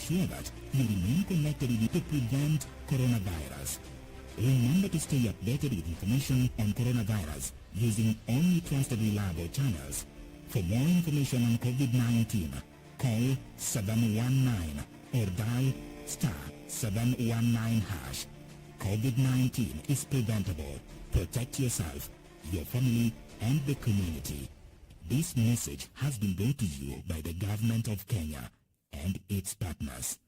ensure that you remain connected to prevent coronavirus. Remember to stay updated with information on coronavirus using only trusted reliable channels. For more information on COVID-19, call 719 or dial *719#. COVID-19 is preventable. Protect yourself, your family, and the community. This message has been brought to you by the Government of Kenya and its partners.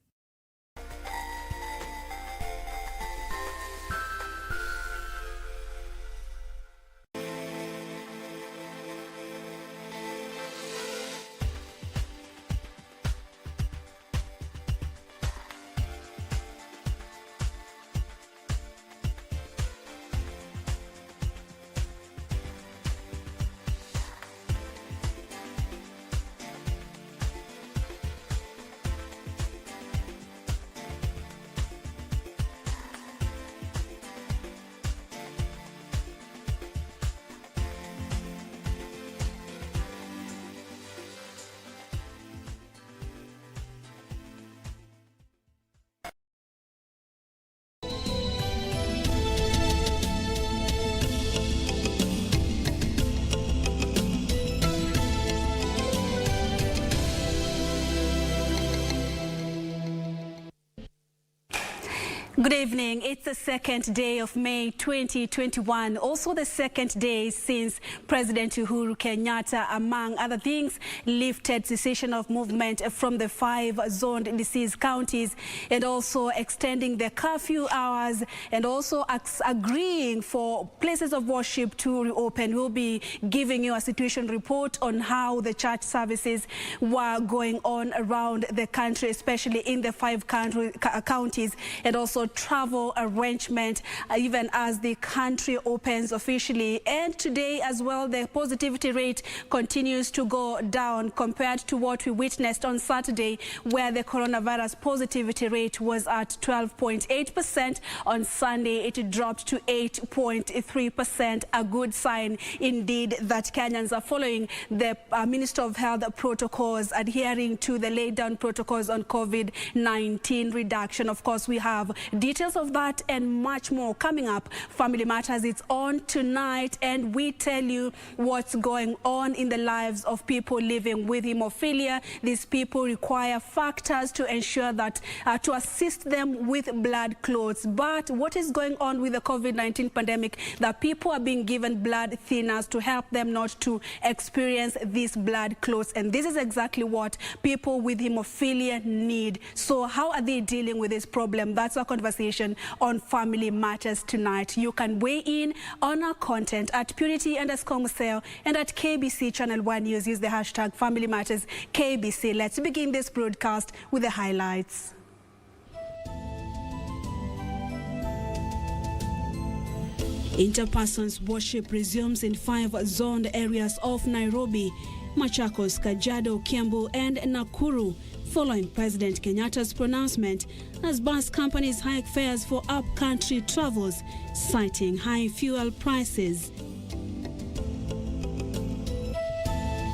Good evening. It's the second day of May 2021, also the second day since President Uhuru Kenyatta, among other things, lifted cessation of movement from the 5 zoned disease counties and also extending the curfew hours and also agreeing for places of worship to reopen. We'll be giving you a situation report on how the church services were going on around the country, especially in the 5 counties, and also travel arrangement even as the country opens officially. And today as well, the positivity rate continues to go down compared to what we witnessed on Saturday, where the coronavirus positivity rate was at 12.8%. On Sunday, it dropped to 8.3%, a good sign indeed that Kenyans are following the Minister of Health protocols, adhering to the laid down protocols on COVID-19 reduction. Of course, we have details of that and much more coming up. Family Matters, it's on tonight, and we tell you what's going on in the lives of people living with hemophilia. These people require factors to ensure that to assist them with blood clots. But what is going on with the COVID-19 pandemic? That people are being given blood thinners to help them not to experience these blood clots, and this is exactly what people with hemophilia need. So how are they dealing with this problem? That's our conversation on Family Matters tonight. You can weigh in on our content at Purity_Museo and at KBC Channel 1 News. Use the hashtag Family Matters KBC. Let's begin this broadcast with the highlights. Interpersons worship resumes in 5 zoned areas of Nairobi, Machakos, Kajiado, Kiambu and Nakuru, following President Kenyatta's pronouncement as bus companies hike fares for up-country travels, citing high fuel prices.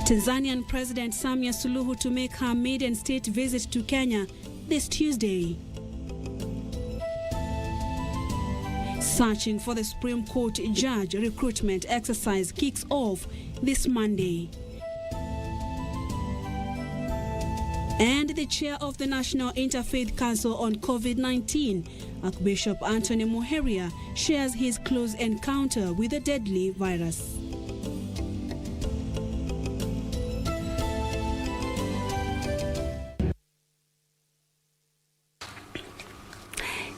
Tanzanian President Samia Suluhu to make her maiden state visit to Kenya this Tuesday. Searching for the Supreme Court judge recruitment exercise kicks off this Monday. And the chair of the National Interfaith Council on COVID-19, Archbishop Anthony Moyale, shares his close encounter with the deadly virus.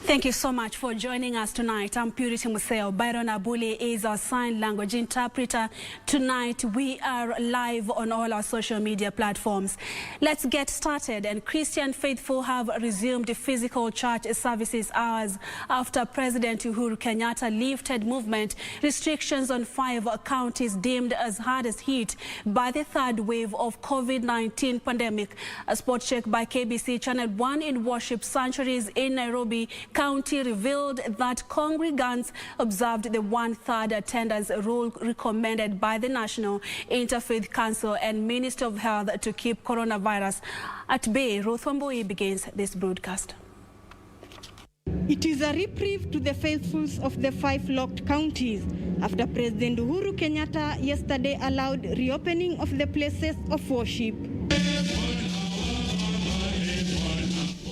Thank you so much for joining us tonight. I'm Purity Museo. Byron Abuli is our sign language interpreter. Tonight, we are live on all our social media platforms. Let's get started. And Christian faithful have resumed physical church services hours after President Uhuru Kenyatta lifted movement restrictions on 5 counties deemed as hardest hit by the 3rd wave of COVID-19 pandemic. A spot check by KBC Channel 1 in worship sanctuaries in Nairobi, County revealed that congregants observed the 1/3 attendance rule recommended by the National Interfaith Council and Ministry of Health to keep coronavirus at bay. Ruth Wambui begins this broadcast. It is a reprieve to the faithfuls of the 5 locked counties after President Uhuru Kenyatta yesterday allowed reopening of the places of worship.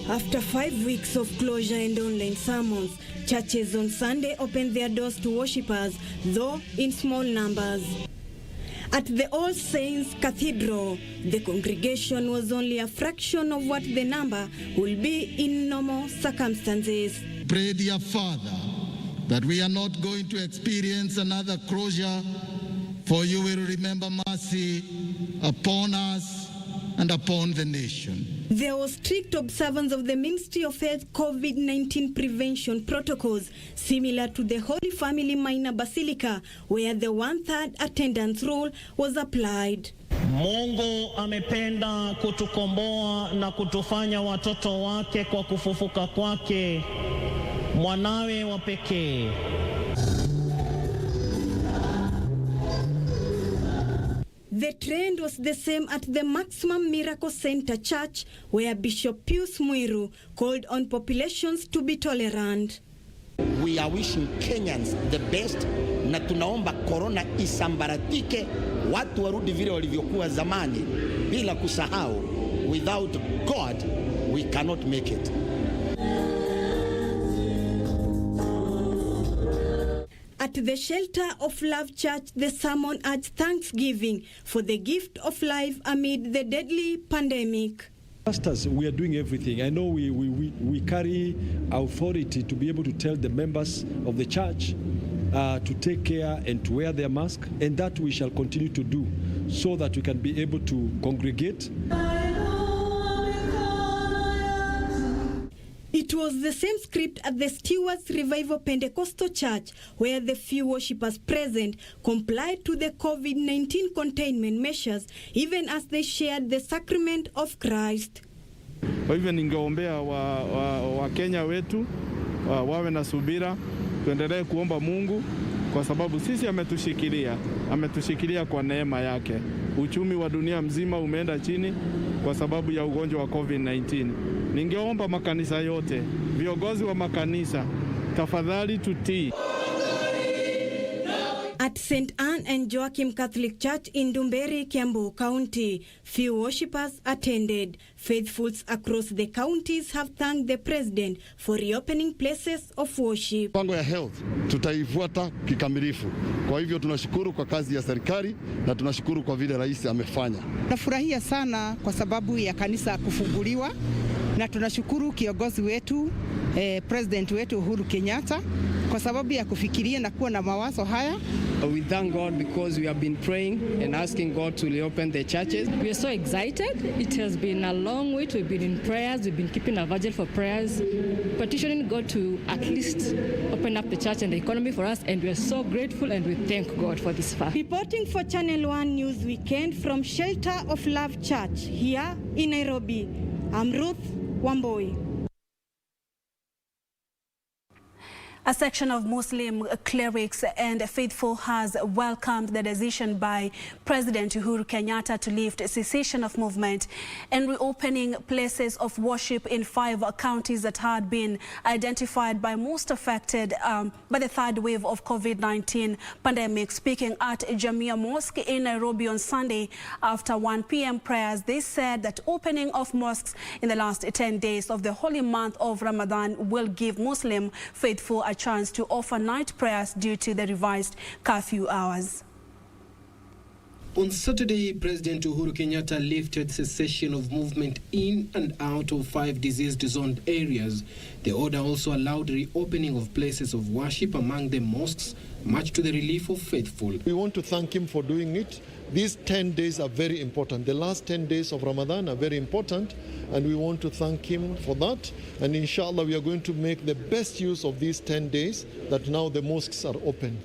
After 5 weeks of closure and online sermons, churches on Sunday opened their doors to worshippers, though in small numbers. At the All Saints Cathedral, the congregation was only a fraction of what the number will be in normal circumstances. Pray, dear Father, that we are not going to experience another closure, for you will remember mercy upon us and upon the nation. There was strict observance of the Ministry of Health COVID-19 prevention protocols, similar to the Holy Family Minor Basilica, where the 1/3 attendance rule was applied. Mungu amependa kutukomboa na kutufanya watoto wake kwa kufufuka kwake, mwanawe wa pekee. The trend was the same at the Maximum Miracle Center Church, where Bishop Pius Mwiru called on populations to be tolerant. We are wishing Kenyans the best, na tunaomba corona isambaratike, watu warudi vile walivyokuwa zamani, bila kusahau, without God we cannot make it. At the Shelter of Love Church, the sermon urged thanksgiving for the gift of life amid the deadly pandemic. Pastors, we are doing everything. I know we carry authority to be able to tell the members of the church to take care and to wear their mask, and that we shall continue to do so that we can be able to congregate. It was the same script at the Stewards Revival Pentecostal Church, where the few worshippers present complied to the COVID-19 containment measures, even as they shared the sacrament of Christ. Kwa hivyo ningeombea wa Kenya wetu wawe na subira, tuendelee kuomba Mungu kwa sababu sisi ametushikilia kwa neema yake. Uchumi wa dunia mzima umeenda chini kwa sababu ya ugonjwa wa COVID-19. Ningeomba makanisa yote, viongozi wa makanisa, tafadhali tutii. At St. Anne and Joachim Catholic Church in Dumberi, Kiambu County, few worshippers attended. Faithfuls across the counties have thanked the president for reopening places of worship. Pango ya health tutaifuata kikamilifu. Kwa hivyo tunashukuru kwa kazi ya serikali na tunashukuru kwa vile rais amefanya. Nafurahia sana kwa sababu ya kanisa kufunguliwa, na tunashukuru kiongozi wetu president wetu Uhuru Kenyatta kwa sababu ya kufikiria na kuwa na mawazo haya. We thank God because we have been praying and asking God to reopen the churches. We are so excited. It has been a long wait. We've been in prayers. We've been keeping a vigil for prayers, petitioning God to at least open up the church and the economy for us. And we are so grateful and we thank God for this fact. Reporting for Channel 1 News Weekend from Shelter of Love Church here in Nairobi, I'm Ruth Wambui. A section of Muslim clerics and faithful has welcomed the decision by President Uhuru Kenyatta to lift cessation of movement and reopening places of worship in 5 counties that had been identified by most affected by the 3rd wave of COVID-19 pandemic. Speaking at Jamia Mosque in Nairobi on Sunday after 1 p.m. prayers, they said that opening of mosques in the last 10 days of the holy month of Ramadan will give Muslim faithful a chance to offer night prayers due to the revised curfew hours. On Saturday, President Uhuru Kenyatta lifted cessation of movement in and out of 5 disease-zoned areas. The order also allowed reopening of places of worship among the mosques, much to the relief of faithful. We want to thank him for doing it. These 10 days are very important. The last 10 days of Ramadan are very important, and we want to thank him for that. And inshallah, we are going to make the best use of these 10 days that now the mosques are opened.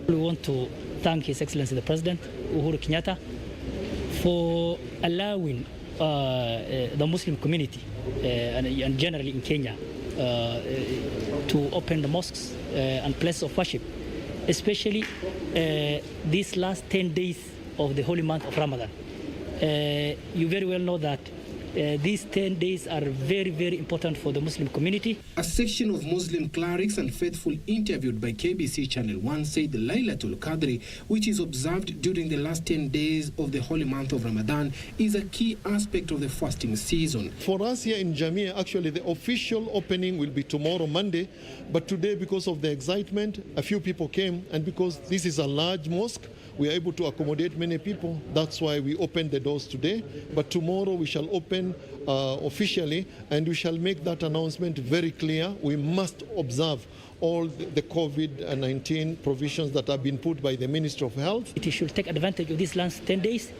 We want to thank His Excellency the President, Uhuru Kenyatta, for allowing the Muslim community and generally in Kenya open the mosques and places of worship, especially these last 10 days of the holy month of Ramadan. You very well know that these 10 days are very, very important for the Muslim community. A section of Muslim clerics and faithful interviewed by KBC Channel 1 said the Laylatul Qadr, which is observed during the last 10 days of the holy month of Ramadan, is a key aspect of the fasting season. For us here in Jamia, actually the official opening will be tomorrow, Monday, but today because of the excitement, a few people came, and because this is a large mosque, we are able to accommodate many people. That's why we opened the doors today. But tomorrow we shall open officially, and we shall make that announcement very clear. We must observe all the COVID-19 provisions that have been put by the Ministry of Health. It should take advantage of these last 10 days.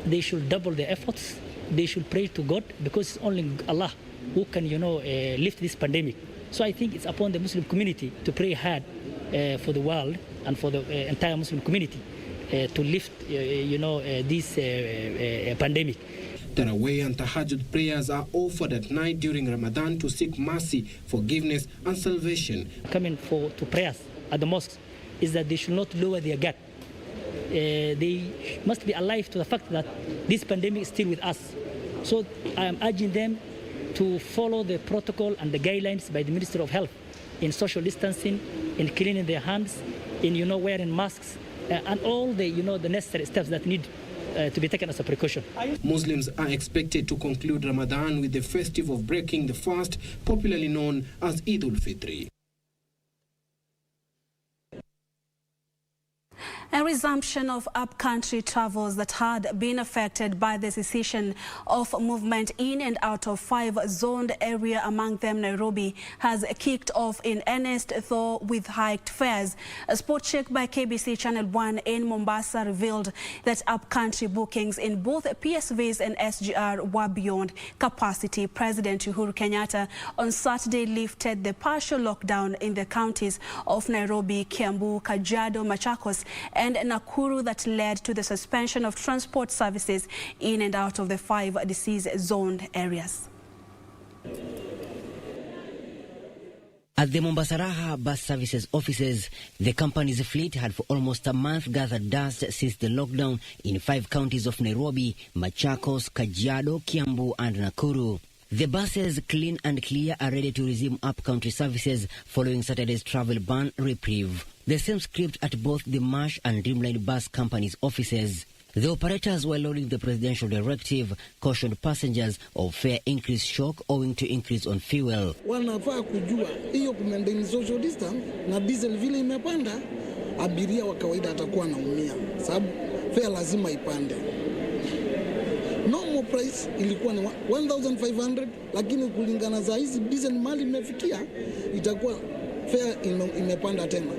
They should double their efforts. They should pray to God, because it's only Allah who can, lift this pandemic. So I think it's upon the Muslim community to pray hard for the world and for the entire Muslim community to lift, this pandemic. Tarawih and Tahajjud prayers are offered at night during Ramadan to seek mercy, forgiveness, and salvation. Coming to prayers at the mosques is that they should not lower their guard. They must be alive to the fact that this pandemic is still with us. So I am urging them to follow the protocol and the guidelines by the Ministry of Health in social distancing, in cleaning their hands, in wearing masks, and all the the necessary steps that need to be taken as a precaution. Muslims are expected to conclude Ramadan with the festive of breaking the fast, popularly known as Eid al-Fitr. A resumption of up-country travels that had been affected by the cessation of movement in and out of 5 zoned areas, among them Nairobi, has kicked off in earnest, though with hiked fares. A spot check by KBC Channel 1 in Mombasa revealed that up-country bookings in both PSVs and SGR were beyond capacity. President Uhuru Kenyatta on Saturday lifted the partial lockdown in the counties of Nairobi, Kiambu, Kajiado, Machakos, and Nakuru that led to the suspension of transport services in and out of the 5 disease-zoned areas. At the Mombasa Raha bus services offices, the company's fleet had for almost a month gathered dust since the lockdown in 5 counties of Nairobi, Machakos, Kajiado, Kiambu and Nakuru. The buses, clean and clear, are ready to resume up-country services following Saturday's travel ban reprieve. The same script at both the Marsh and Dreamline bus companies' offices. The operators, while loading the presidential directive, cautioned passengers of fare increase shock owing to increase on fuel. Wanafaa kujua hiyo kumaintain social distance na diesel vile imepanda, abiria wa kawaida atakuwa anaumia sababu fare lazima ipande. Normal price ilikuwa ni 1500, lakini kulingana za hizi diesel mali imefikia itakuwa fare imepanda tena.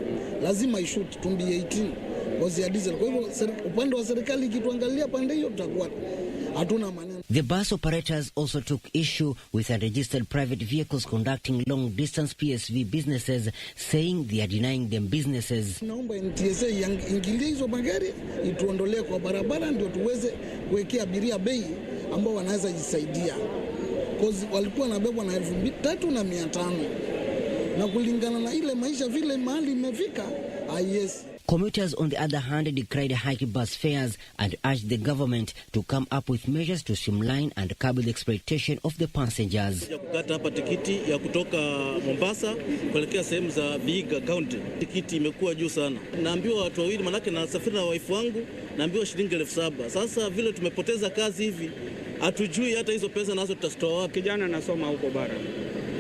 Lazima ishoot tumbi 18 wazi ya diesel. Kwa hivyo upande wa serikali ikituangalia pande hiyo tutakuwa hatuna maneno. The bus operators also took issue with unregistered private vehicles conducting long distance PSV businesses, saying they are denying them businesses. Naomba NTSA ingilie hizo magari ituondolee kwa barabara ndio tuweze kuwekea abiria bei ambao wanaweza jisaidia. Cause walikuwa nabebwa na 3,500 na kulingana na ile maisha vile mahali imefika, yes. Commuters, on the other hand, decried high bus fares and urged the government to come up with measures to streamline and curb the exploitation of the passengers. Kukata hapa tikiti ya kutoka Mombasa kuelekea sehemu za Vihiga County. Tikiti imekuwa juu sana. Naambiwa watu wawili, manake nasafiri na wife wangu, naambiwa shilingi 7,000. Sasa vile tumepoteza kazi hivi, hatujui hata hizo pesa nazo tutazitoa wapi. Kijana anasoma huko bara.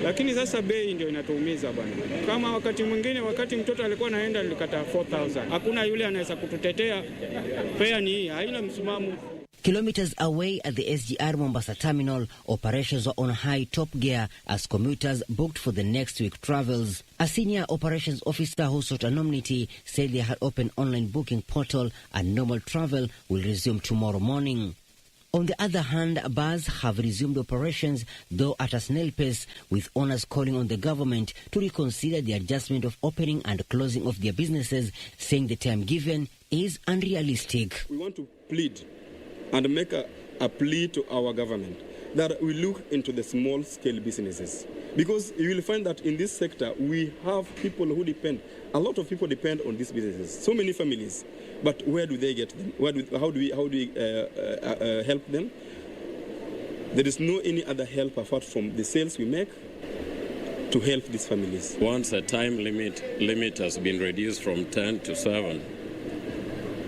Lakini sasa bei ndio inatuumiza bwana. Kama wakati mwingine, wakati mtoto alikuwa anaenda nilikata 4,000. Hakuna yule anaweza kututetea. Fare ni hii, haina msimamo. Kilometers away at the SGR Mombasa terminal, operations were on high top gear as commuters booked for the next week travels. A senior operations officer who sought anonymity said they had opened online booking portal and normal travel will resume tomorrow morning. On the other hand, bars have resumed operations, though at a snail pace, with owners calling on the government to reconsider the adjustment of opening and closing of their businesses, saying the time given is unrealistic. We want to plead and make a plea to our government that we look into the small-scale businesses. Because you will find that in this sector, we have people who depend, a lot of people depend on these businesses, so many families. But where do they get them? How do we help them? There is no any other help apart from the sales we make to help these families. Once a time limit has been reduced from 10 to 7,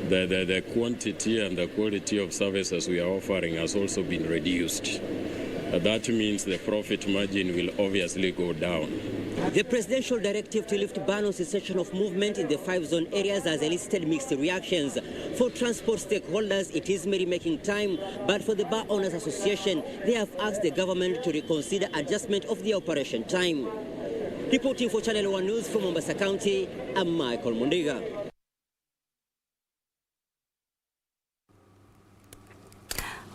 the quantity and the quality of services we are offering has also been reduced. That means the profit margin will obviously go down. The presidential directive to lift ban on cessation of movement in the 5-zone areas has elicited mixed reactions. For transport stakeholders, it is merry-making time, but for the Bar Owners Association, they have asked the government to reconsider adjustment of the operation time. Reporting for Channel 1 News from Mombasa County, I'm Michael Mundiga.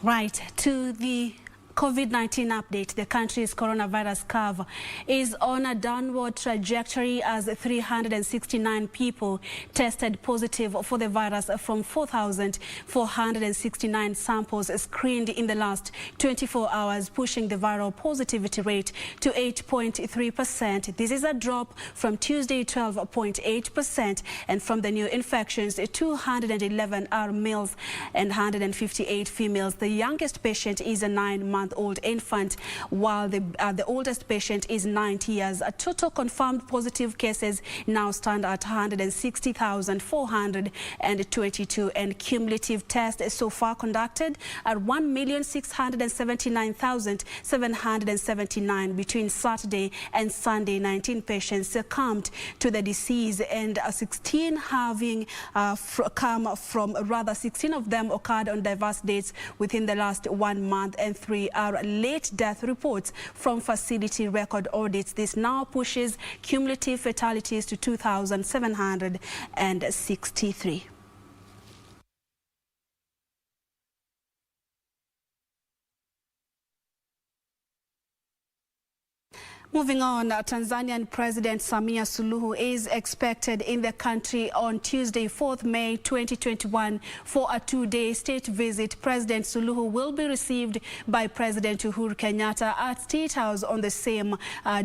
Right, to the COVID-19 update, the country's coronavirus curve is on a downward trajectory as 369 people tested positive for the virus from 4,469 samples screened in the last 24 hours, pushing the viral positivity rate to 8.3%. This is a drop from Tuesday, 12.8%, and from the new infections, 211 are males and 158 females. The youngest patient is a 9-month-old infant, while the oldest patient is 90 years. Total confirmed positive cases now stand at 160,422, and cumulative tests so far conducted are 1,679,779. Between Saturday and Sunday, 19 patients succumbed to the disease, and 16 having come from, 16 of them occurred on diverse dates within the last 1 month, and 3 are late death reports from facility record audits. This now pushes cumulative fatalities to 2,763. Moving on, Tanzanian President Samia Suluhu is expected in the country on Tuesday, 4th May 2021 for a 2-day state visit. President Suluhu will be received by President Uhuru Kenyatta at State House on the same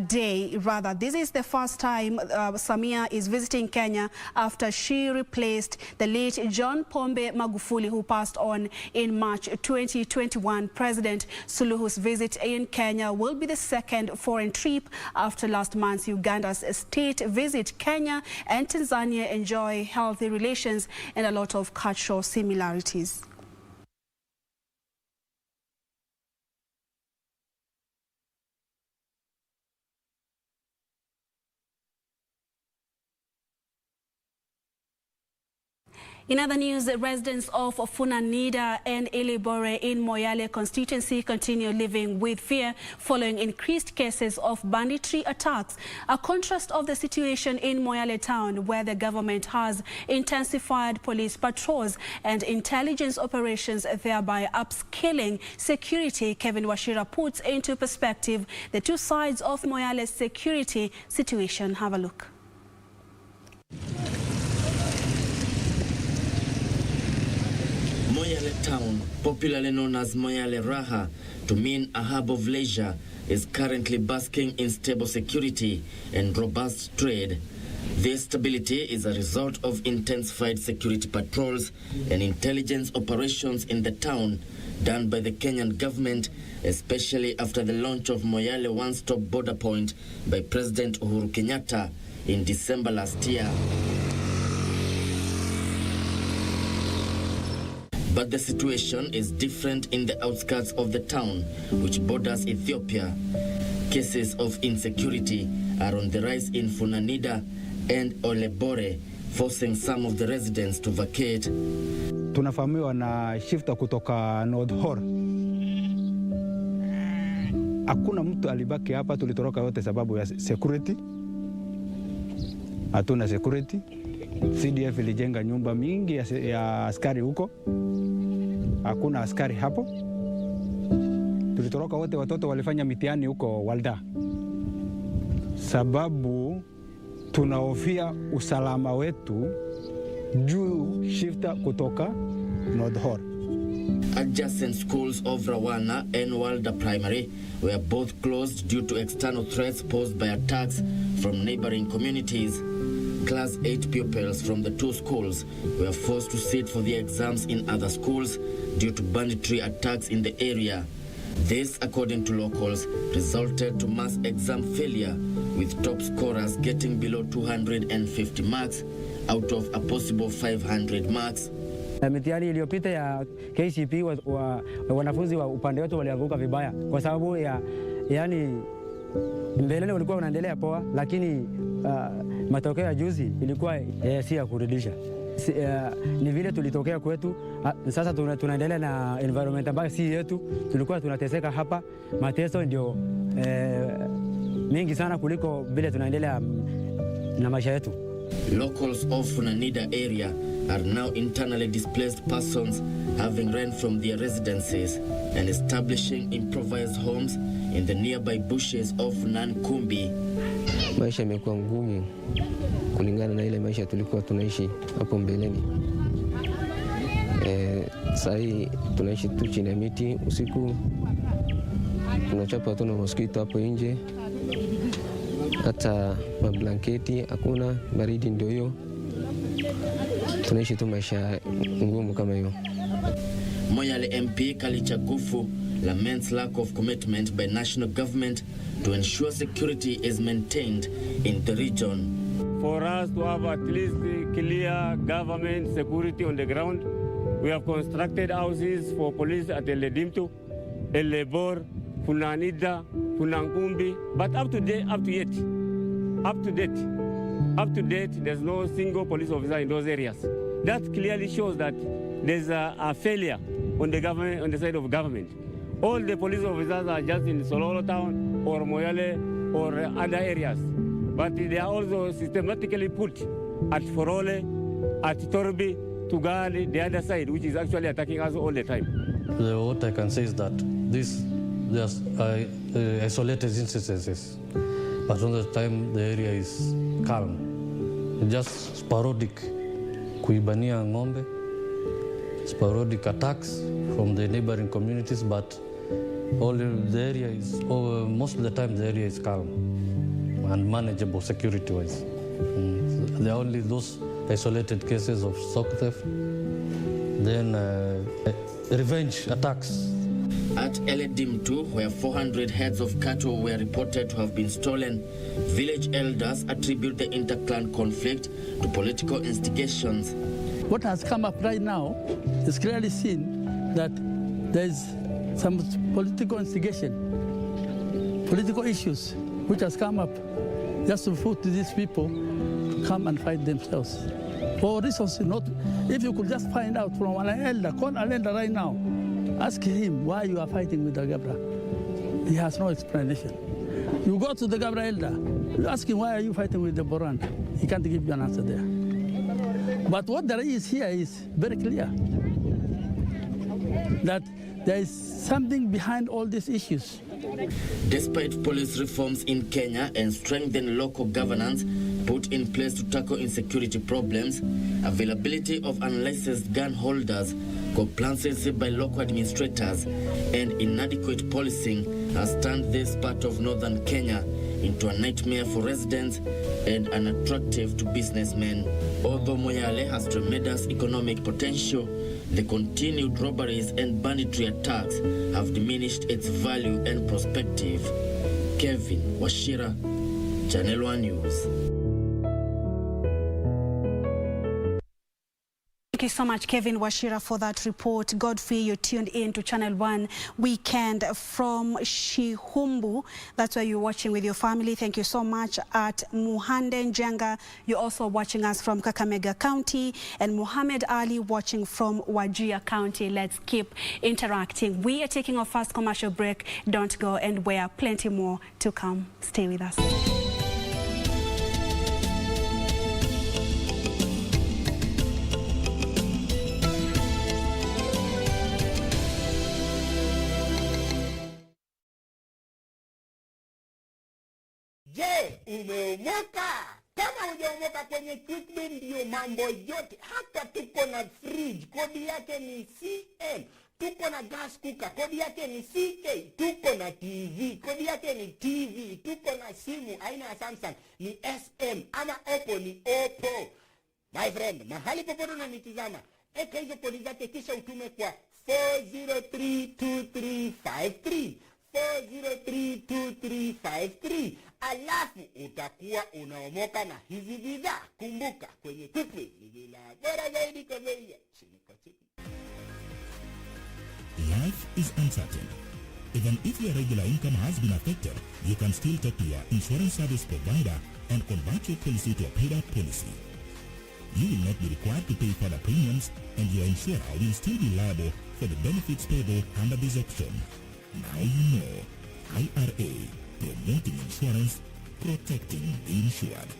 day. Rather, this is the first time Samia is visiting Kenya after she replaced the late John Pombe Magufuli, who passed on in March 2021. President Suluhu's visit in Kenya will be the second foreign trip after last month's Uganda's state visit. Kenya and Tanzania enjoy healthy relations and a lot of cultural similarities. In other news, residents of Funanida and Ilibore in Moyale constituency continue living with fear following increased cases of banditry attacks. A contrast of the situation in Moyale town, where the government has intensified police patrols and intelligence operations, thereby upscaling security. Kevin Washira puts into perspective the two sides of Moyale's security situation. Have a look. Moyale town, popularly known as Moyale Raha, to mean a hub of leisure, is currently basking in stable security and robust trade. This stability is a result of intensified security patrols and intelligence operations in the town done by the Kenyan government, especially after the launch of Moyale one-stop border point by President Uhuru Kenyatta in December last year. But the situation is different in the outskirts of the town, which borders Ethiopia. Cases of insecurity are on the rise in Funanida and Olebore, forcing some of the residents to vacate. Tunafahamiwa na shifta kutoka North Hor. Hakuna mtu alibaki hapa, tulitoroka yote sababu ya security. Hatuna security. CDF ilijenga nyumba mingi ya askari huko. Hakuna askari hapo. Tulitoroka wote, watoto walifanya mitihani huko Walda. Sababu tunahofia usalama wetu juu shifta kutoka North Hor. Adjacent schools of Rawana and Walda Primary were both closed due to external threats posed by attacks from neighboring communities. Class 8 pupils from the two schools were forced to sit for the exams in other schools due to banditry attacks in the area. This, according to locals, resulted to mass exam failure, with top scorers getting below 250 marks out of a possible 500 marks. Mitihani iliyopita ya KCP wanafunzi wa upande wetu walianguka vibaya kwa sababu yani mbeleni walikuwa wanaendelea poa, lakini matokeo ya juzi ilikuwa si ya kurudisha. Ni vile tulitokea kwetu, sasa tunaendelea na environment ambayo si yetu. Tulikuwa tunateseka hapa, mateso ndio mingi sana kuliko vile tunaendelea na maisha yetu. Locals of Funanida area are now internally displaced persons having run from their residences and establishing improvised homes in the nearby bushes of Nankumbi. Maisha yamekuwa ngumu kulingana na ile maisha tulikuwa tunaishi hapo mbeleni. Sasa tunaishi tu chini ya miti usiku. Tunachapa tu na mosquito hapo nje. Hata mablanketi hakuna, baridi ndio hiyo. Tunaishi tu maisha ngumu kama hiyo. Moyale MP Kalicha Gufu laments lack of commitment by national government to ensure security is maintained in the region. For us to have at least clear government security on the ground, we have constructed houses for police at El Ledimto, El Lebor, Funanida, Funankumbi, but up to date, there's no single police officer in those areas. That clearly shows that there's a failure on the government, on the side of government. All the police officers are just in Sololo town or Moyale or other areas, but they are also systematically put at Forole, at Torbi, to guard the other side, which is actually attacking us all the time. What I can say is that there's isolated instances, but all the time the area is calm. Just sporadic kuibania ng'ombe, sporadic attacks from the neighboring communities, but most of the time the area is calm and manageable security-wise. There are only those isolated cases of stock theft, then revenge attacks. At Eledimtu, where 400 heads of cattle were reported to have been stolen, village elders attribute the inter-clan conflict to political instigations. What has come up right now is clearly seen that there is some political instigation, political issues, which has come up just to put these people to come and fight themselves. For reasons not, if you could just find out from an elder, call an elder right now, ask him why you are fighting with the Gabra. He has no explanation. You go to the Gabra elder, you ask him why are you fighting with the Boran. He can't give you an answer there. But what there is here is very clear, that there is something behind all these issues. Despite police reforms in Kenya and strengthened local governance put in place to tackle insecurity problems, availability of unlicensed gun holders, complacency by local administrators, and inadequate policing has turned this part of northern Kenya into a nightmare for residents and unattractive to businessmen. Although Moyale has tremendous economic potential, the continued robberies and banditry attacks have diminished its value and perspective. Kevin Washira, Channel 1 News. Thank you so much, Kevin Washira, for that report. Godfrey, you're tuned in to Channel 1 Weekend from Shihumbu. That's where you're watching with your family. Thank you so much. At Muhande Njenga, you're also watching us from Kakamega County, and Muhammad Ali watching from Wajir County. Let's keep interacting. We are taking our first commercial break. Don't go, and we have plenty more to come. Stay with us. Je, umeomoka? Kama hujaomoka kwenye Quickly ndio mambo yote. Hata tuko na fridge, kodi yake ni CM. tuko na gas cooker, kodi yake ni CK, tuko na TV, kodi yake ni TV, tuko na simu aina ya Samsung ni SM, ama Oppo ni Oppo. My friend, mahali popote unanitizama, eka hizo kodi zake kisha utume kwa 4032353, 4032353, alafu utakuwa unaomoka na hizi bidhaa. Kumbuka, kwenye Quickly ni bila bora zaidi kwa bei ya chini kwa chini. Life is uncertain. Even if your regular income has been affected, you can still talk to your insurance service provider and convert your policy to a paid-up policy. You will not be required to pay further premiums, and your insurer will still be liable for the benefits payable under this option. Now you know. IRA, promoting insurance, protecting the insured.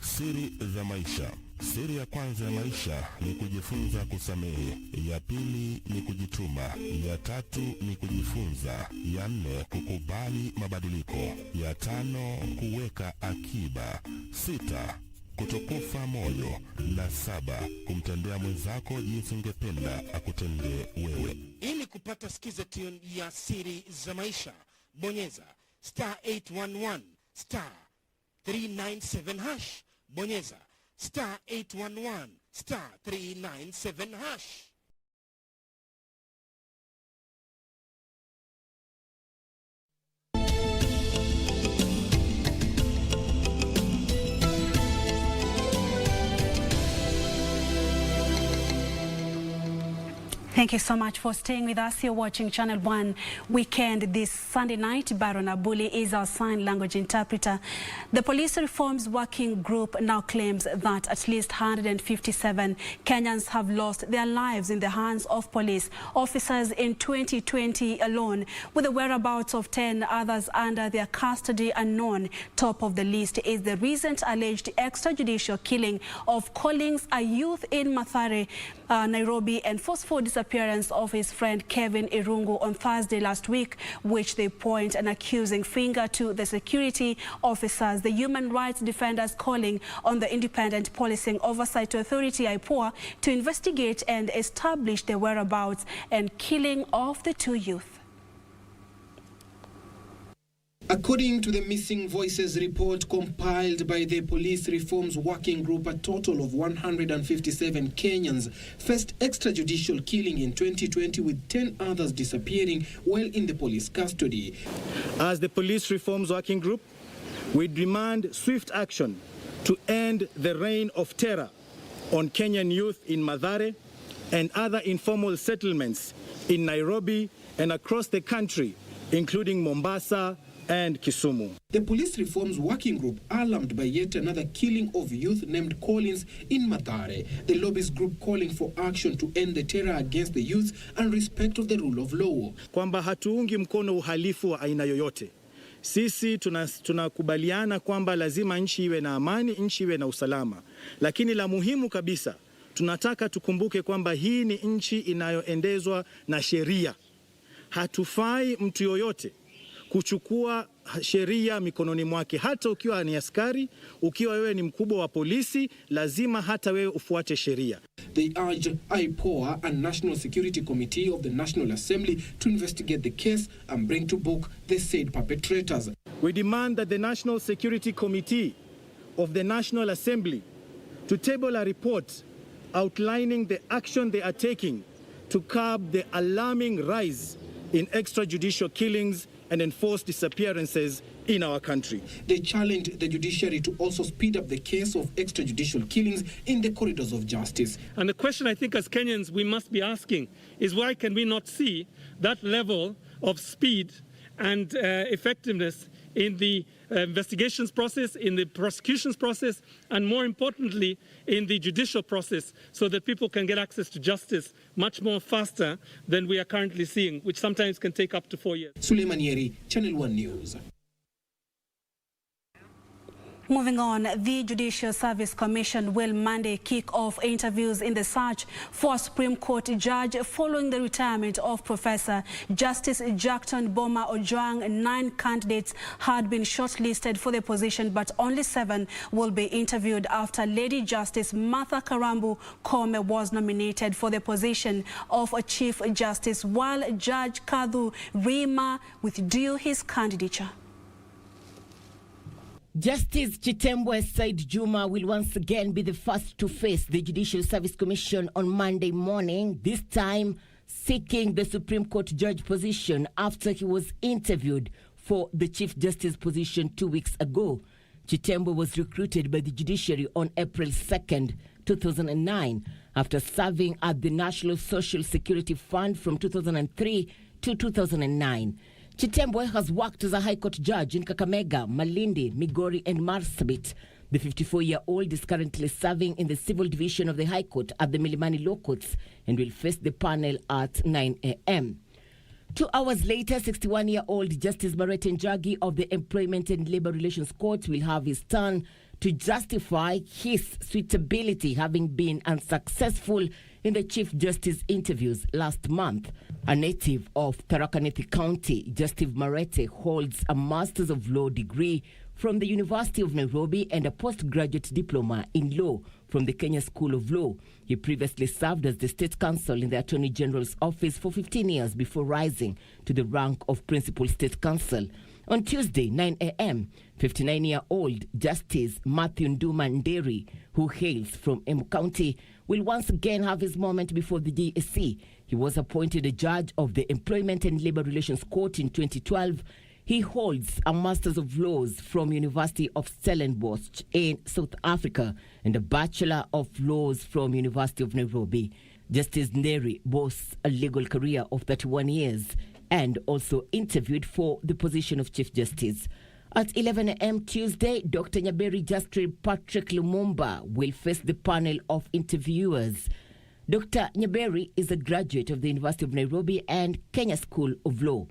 Siri za maisha. Siri ya kwanza ya maisha ni kujifunza kusamehe. Ya pili ni kujituma. Ya tatu ni kujifunza. Ya nne kukubali mabadiliko. Ya tano kuweka akiba. 6 kutokufa moyo. Na 7 kumtendea mwenzako jinsi ungependa akutendee wewe. Ili kupata skization ya siri za maisha, bonyeza *811 *397#. Bonyeza *811 *397#. Thank you so much for staying with us. You're watching Channel 1 Weekend this Sunday night. Baron Abuli is our sign language interpreter. The Police Reforms Working Group now claims that at least 157 Kenyans have lost their lives in the hands of police officers in 2020 alone, with the whereabouts of 10 others under their custody unknown. Top of the list is the recent alleged extrajudicial killing of Collins, a youth in Mathare, Nairobi, and forceful disappearance of his friend Kevin Irungu on Thursday last week, which they point an accusing finger to the security officers. The human rights defenders calling on the Independent Policing Oversight Authority, IPOA, to investigate and establish the whereabouts and killing of the two youth. According to the Missing Voices report compiled by the Police Reforms Working Group, a total of 157 Kenyans faced extrajudicial killing in 2020, with 10 others disappearing while in the police custody. As the Police Reforms Working Group, we demand swift action to end the reign of terror on Kenyan youth in Mathare and other informal settlements in Nairobi and across the country, including Mombasa and Kisumu. The Police Reforms Working Group, alarmed by yet another killing of youth named Collins in Mathare, the lobbyist group calling for action to end the terror against the youth and respect of the rule of law. Kwamba hatuungi mkono uhalifu wa aina yoyote. Sisi tunakubaliana kwamba lazima nchi iwe na amani, nchi iwe na usalama. Lakini la muhimu kabisa, tunataka tukumbuke kwamba hii ni nchi inayoendezwa na sheria. Hatufai mtu yoyote kuchukua sheria mikononi mwake. Hata ukiwa ni askari, ukiwa wewe ni mkubwa wa polisi, lazima hata wewe ufuate sheria. They urge IPOA and National Security Committee of the National Assembly to investigate the case and bring to book the said perpetrators. We demand that the National Security Committee of the National Assembly to table a report outlining the action they are taking to curb the alarming rise in extrajudicial killings and enforced disappearances in our country. They challenged the judiciary to also speed up the case of extrajudicial killings in the corridors of justice. And the question I think as Kenyans we must be asking is, why can we not see that level of speed and effectiveness in the investigations process, in the prosecutions process, and more importantly, in the judicial process, so that people can get access to justice much more faster than we are currently seeing, which sometimes can take up to 4 years. Suleiman Yeri, Channel 1 News. Moving on, the Judicial Service Commission will Monday kick off interviews in the search for a Supreme Court judge following the retirement of Professor Justice Jackton Boma Ojwang. 9 candidates had been shortlisted for the position, but only 7 will be interviewed after Lady Justice Martha Karambu Kome was nominated for the position of a Chief Justice, while Judge Kadhu Rima withdrew his candidature. Justice Chitembwe Said Juma will once again be the first to face the Judicial Service Commission on Monday morning, this time seeking the Supreme Court judge position after he was interviewed for the Chief Justice position 2 weeks ago. Chitembwe was recruited by the judiciary on April 2nd, 2009, after serving at the National Social Security Fund from 2003 to 2009. Chitembwe has worked as a High Court judge in Kakamega, Malindi, Migori and Marsabit. The 54-year-old is currently serving in the Civil Division of the High Court at the Milimani Law Courts and will face the panel at 9 a.m. 2 hours later, 61-year-old Justice Marete Njagi of the Employment and Labor Relations Court will have his turn to justify his suitability, having been unsuccessful in the Chief Justice interviews last month. A native of Tharaka Nithi County, Justice Marete holds a Masters of Law degree from the University of Nairobi and a postgraduate diploma in law from the Kenya School of Law. He previously served as the State Counsel in the Attorney General's office for 15 years before rising to the rank of Principal State Counsel. On Tuesday, 9 a.m., 59-year-old Justice Matthew Nduma Nderi, who hails from Embu County, will once again have his moment before the GSC. He was appointed a judge of the Employment and Labor Relations Court in 2012. He holds a Master's of Laws from University of Stellenbosch in South Africa and a Bachelor of Laws from University of Nairobi. Justice Nderi boasts a legal career of 31 years and also interviewed for the position of Chief Justice. At 11 a.m. Tuesday, Dr. Nyaberi Justice Patrick Lumumba will face the panel of interviewers. Dr. Nyaberi is a graduate of the University of Nairobi and Kenya School of Law.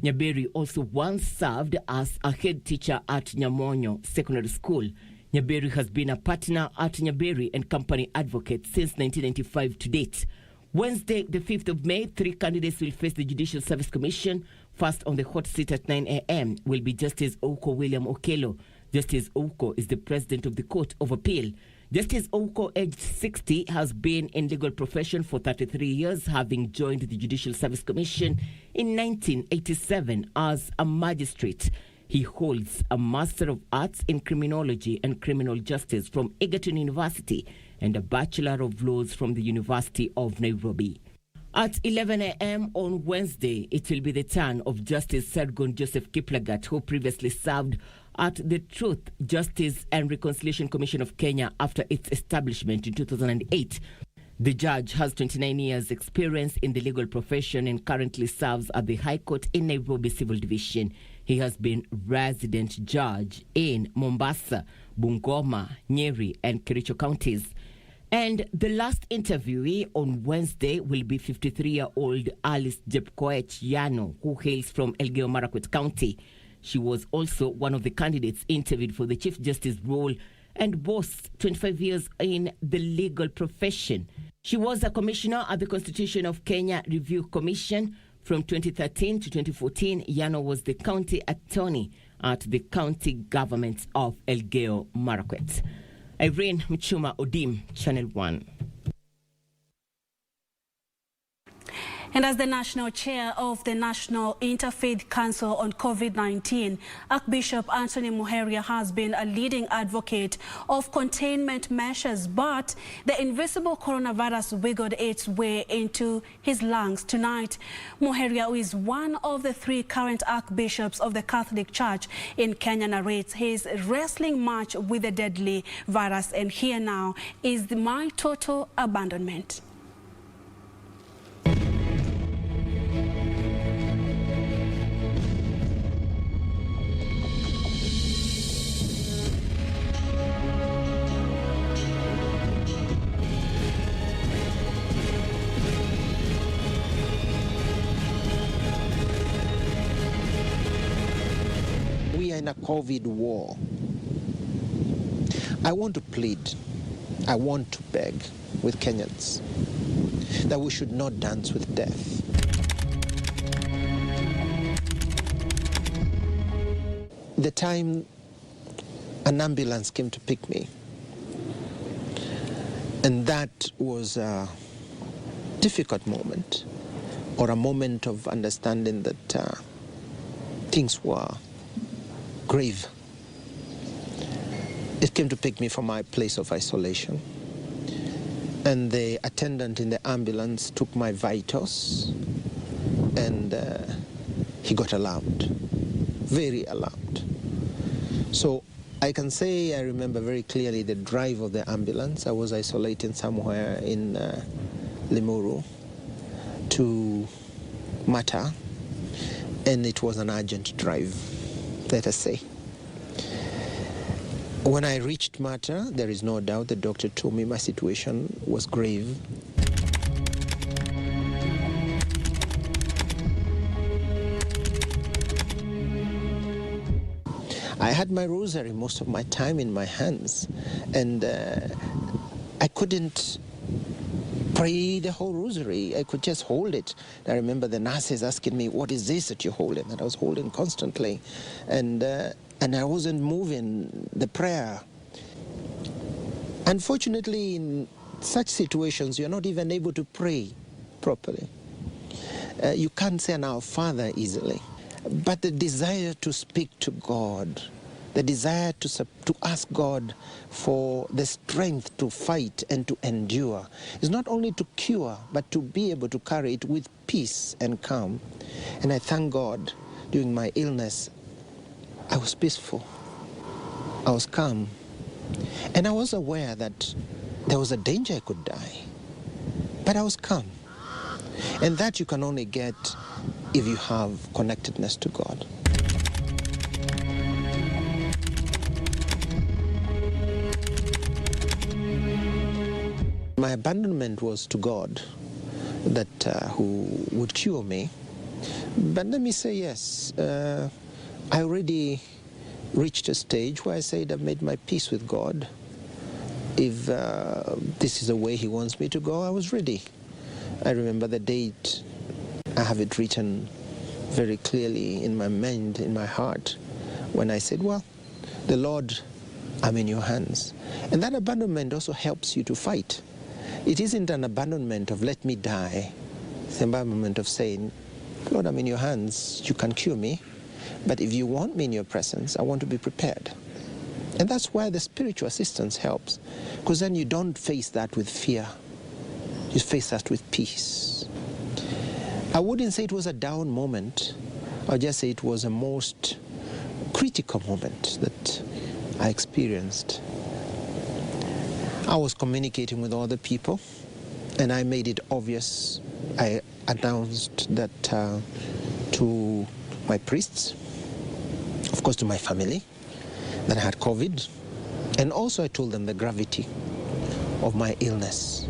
Nyaberi also once served as a head teacher at Nyamonyo Secondary School. Nyaberi has been a partner at Nyaberi and Company Advocate since 1995 to date. Wednesday, the 5th of May, 3 candidates will face the Judicial Service Commission. First on the hot seat at 9 a.m. will be Justice Ouko William Okello. Justice Ouko is the president of the Court of Appeal. Justice Ouko, aged 60, has been in legal profession for 33 years, having joined the Judicial Service Commission in 1987 as a magistrate. He holds a Master of Arts in Criminology and Criminal Justice from Egerton University and a Bachelor of Laws from the University of Nairobi. At 11 a.m. on Wednesday, it will be the turn of Justice Sargon Joseph Kiplagat, who previously served at the Truth, Justice and Reconciliation Commission of Kenya after its establishment in 2008. The judge has 29 years' experience in the legal profession and currently serves at the High Court in Nairobi Civil Division. He has been resident judge in Mombasa, Bungoma, Nyeri, and Kericho counties. And the last interviewee on Wednesday will be 53-year-old Alice Jepkoech Yano, who hails from Elgeyo Marakwet County. She was also one of the candidates interviewed for the Chief Justice role and boasts 25 years in the legal profession. She was a commissioner at the Constitution of Kenya Review Commission. From 2013 to 2014, Yano was the county attorney at the county government of Elgeyo Marakwet. Irene Mchuma Odim, Channel 1. And as the national chair of the National Interfaith Council on COVID-19, Archbishop Anthony Muheria has been a leading advocate of containment measures, but the invisible coronavirus wiggled its way into his lungs tonight. Muheria, who is one of the 3 current archbishops of the Catholic Church in Kenya, narrates his wrestling match with the deadly virus, and here now is my total abandonment. We are in a COVID war. I want to plead, I want to beg with Kenyans that we should not dance with death. The time an ambulance came to pick me, and that was a difficult moment, or a moment of understanding that things were grave. It came to pick me from my place of isolation, and the attendant in the ambulance took my vitals, and he got alarmed, very alarmed. So I can say I remember very clearly the drive of the ambulance. I was isolating somewhere in Limuru to Mata, and it was an urgent drive, let us say. When I reached Mata, there is no doubt the doctor told me my situation was grave. I had my rosary most of my time in my hands, and I couldn't pray the whole rosary. I could just hold it. I remember the nurses asking me, "What is this that you're holding?" And I was holding constantly, and I wasn't moving the prayer. Unfortunately, in such situations, you're not even able to pray properly. You can't say an Our Father easily. But the desire to speak to God, the desire to ask God for the strength to fight and to endure, is not only to cure, but to be able to carry it with peace and calm. And I thank God, during my illness, I was peaceful, I was calm, and I was aware that there was a danger I could die, but I was calm. And that you can only get if you have connectedness to God. My abandonment was to God, that who would cure me. But let me say yes, I already reached a stage where I said I've made my peace with God. If this is the way He wants me to go, I was ready. I remember the date. I have it written very clearly in my mind, in my heart, when I said, well, the Lord, I'm in your hands. And that abandonment also helps you to fight. It isn't an abandonment of let me die. It's an abandonment of saying, Lord, I'm in your hands. You can cure me. But if you want me in your presence, I want to be prepared. And that's why the spiritual assistance helps. Because then you don't face that with fear. You face that with peace. I wouldn't say it was a down moment. I'll just say it was a most critical moment that I experienced. I was communicating with other people, and I made it obvious. I announced that to my priests, of course to my family, that I had COVID, and also I told them the gravity of my illness.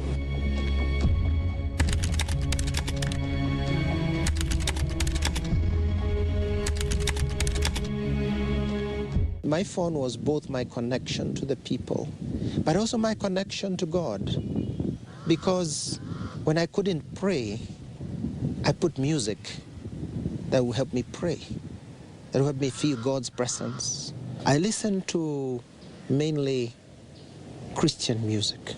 My phone was both my connection to the people, but also my connection to God. Because when I couldn't pray, I put music that would help me pray, that would help me feel God's presence. I listened to mainly Christian music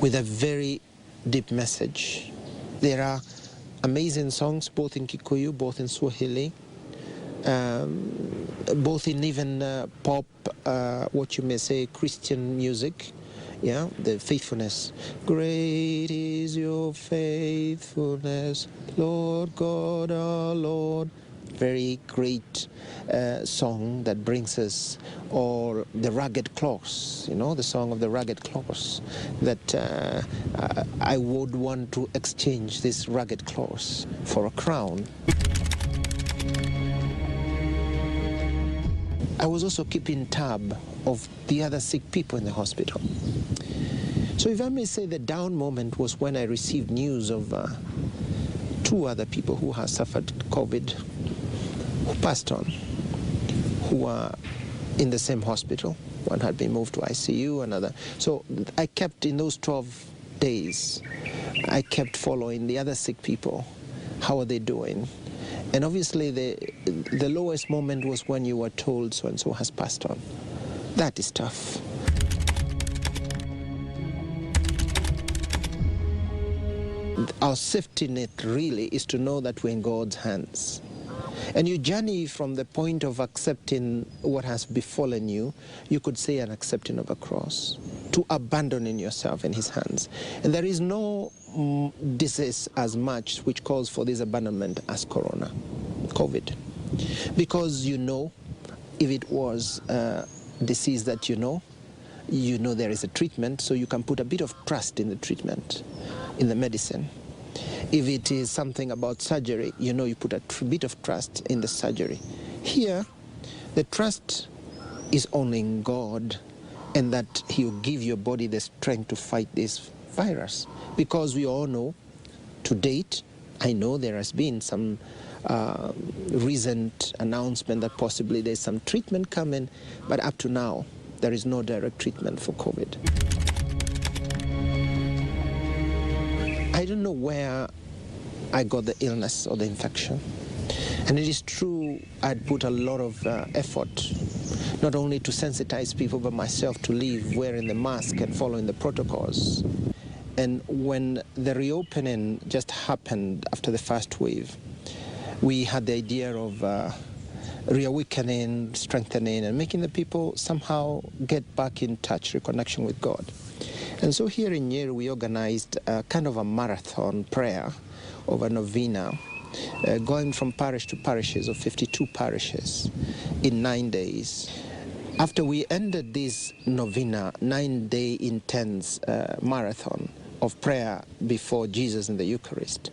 with a very deep message. There are amazing songs, both in Kikuyu, both in Swahili, both in even pop, what you may say, Christian music, yeah, the faithfulness. Great is your faithfulness, Lord God our Lord. Very great song that brings us, or the Rugged Claws, you know, the song of the Rugged Claws, that I would want to exchange this rugged claws for a crown. I was also keeping tab of the other sick people in the hospital. So if I may say, the down moment was when I received news of 2 other people who have suffered COVID, who passed on, who are in the same hospital. One had been moved to ICU, another. So I kept, in those 12 days, I kept following the other sick people. How are they doing? And obviously the lowest moment was when you were told so-and-so has passed on. That is tough. Our safety net really is to know that we're in God's hands. And you journey from the point of accepting what has befallen you, you could say an accepting of a cross, to abandoning yourself in his hands. And there is no disease as much which calls for this abandonment as COVID. Because you know, if it was a disease that you know there is a treatment, so you can put a bit of trust in the treatment, in the medicine. If it is something about surgery, you know you put a bit of trust in the surgery. Here, the trust is only in God, and that he will give your body the strength to fight this virus. Because we all know, to date, I know there has been some recent announcement that possibly there's some treatment coming, but up to now, there is no direct treatment for COVID. I don't know where I got the illness or the infection. And it is true, I'd put a lot of effort, not only to sensitize people, but myself to live wearing the mask and following the protocols. And when the reopening just happened after the first wave, we had the idea of reawakening, strengthening, and making the people somehow get back in touch, reconnection with God. And so here in Nyeri, we organized a kind of a marathon prayer of a novena, going from parish to parishes of 52 parishes in 9 days. After we ended this novena, 9-day intense marathon of prayer before Jesus in the Eucharist,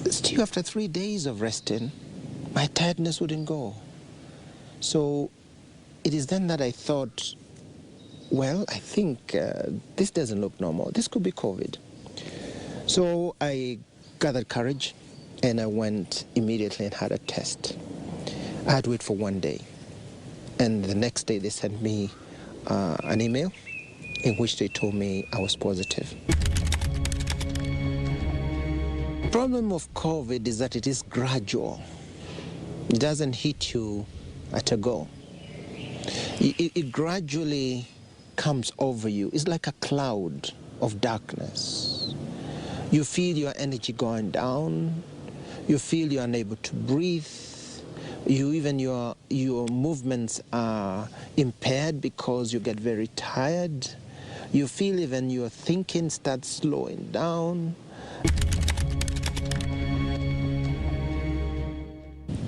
still after 3 days of resting, my tiredness wouldn't go. So it is then that I thought, well, I think this doesn't look normal. This could be COVID. So I gathered courage and I went immediately and had a test. I had to wait for 1 day. And the next day they sent me an email in which they told me I was positive. The problem of COVID is that it is gradual. It doesn't hit you at a go. It gradually comes over you. It's like a cloud of darkness. You feel your energy going down. You feel you're unable to breathe. Even your movements are impaired because you get very tired. You feel even your thinking starts slowing down.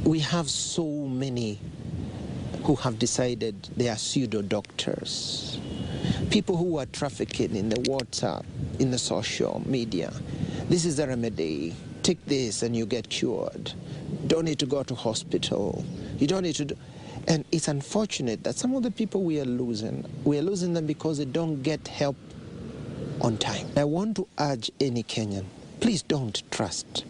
We have so many who have decided they are pseudo-doctors. People who are trafficking in the WhatsApp, in the social media. This is the remedy. Take this and you get cured. Don't need to go to hospital. You don't need to do... And it's unfortunate that some of the people we are losing them because they don't get help on time. I want to urge any Kenyan, please don't trust.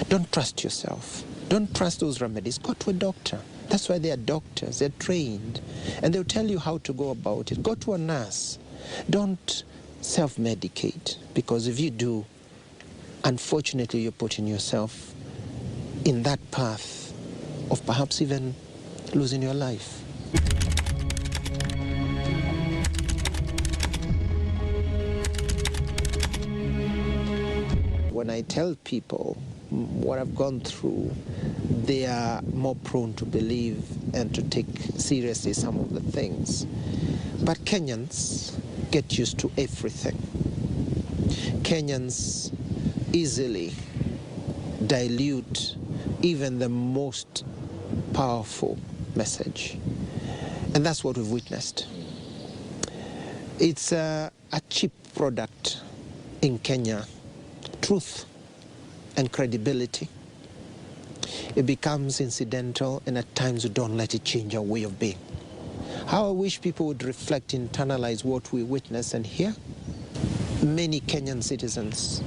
Don't trust yourself. Don't trust those remedies. Go to a doctor. That's why they are doctors. They're trained. And they'll tell you how to go about it. Go to a nurse. Don't self-medicate, because if you do, unfortunately, you're putting yourself in that path of perhaps even losing your life. When I tell people what I've gone through, they are more prone to believe and to take seriously some of the things. But Kenyans get used to everything. Kenyans easily dilute even the most powerful message. And that's what we've witnessed. It's a cheap product in Kenya. Truth and credibility. It becomes incidental, and at times we don't let it change our way of being. How I wish people would reflect, internalize what we witness and hear. Many Kenyan citizens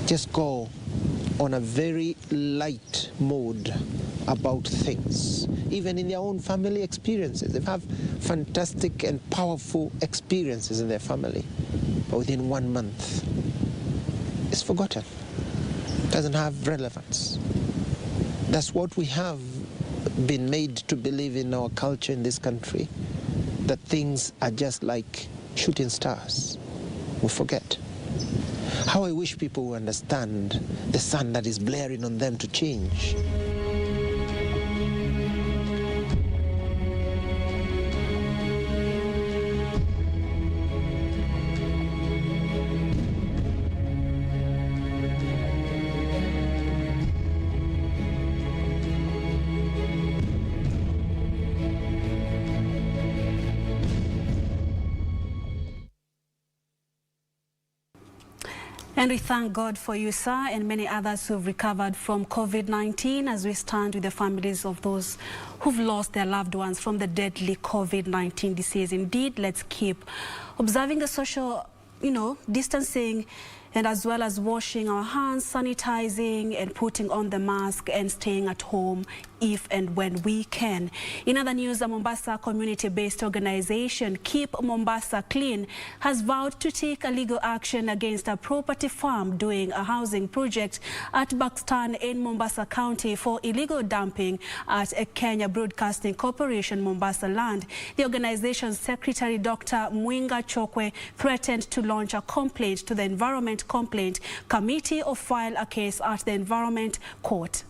just go on a very light mode about things, even in their own family experiences. They have fantastic and powerful experiences in their family, but within 1 month, it's forgotten. It doesn't have relevance. That's what we have been made to believe in our culture in this country, that things are just like shooting stars. We forget. How I wish people would understand the sun that is blaring on them to change. And we thank God for you, sir, and many others who've recovered from COVID-19 as we stand with the families of those who've lost their loved ones from the deadly COVID-19 disease. Indeed, let's keep observing the social, distancing, and as well as washing our hands, sanitizing, and putting on the mask and staying at home if and when we can. In other news, a Mombasa community-based organization, Keep Mombasa Clean, has vowed to take a legal action against a property farm doing a housing project at Buxton in Mombasa County for illegal dumping at a Kenya Broadcasting Corporation Mombasa land. The organization's secretary, Dr. Mwinga Chokwe, threatened to launch a complaint to the Environment Complaint Committee or file a case at the Environment Court.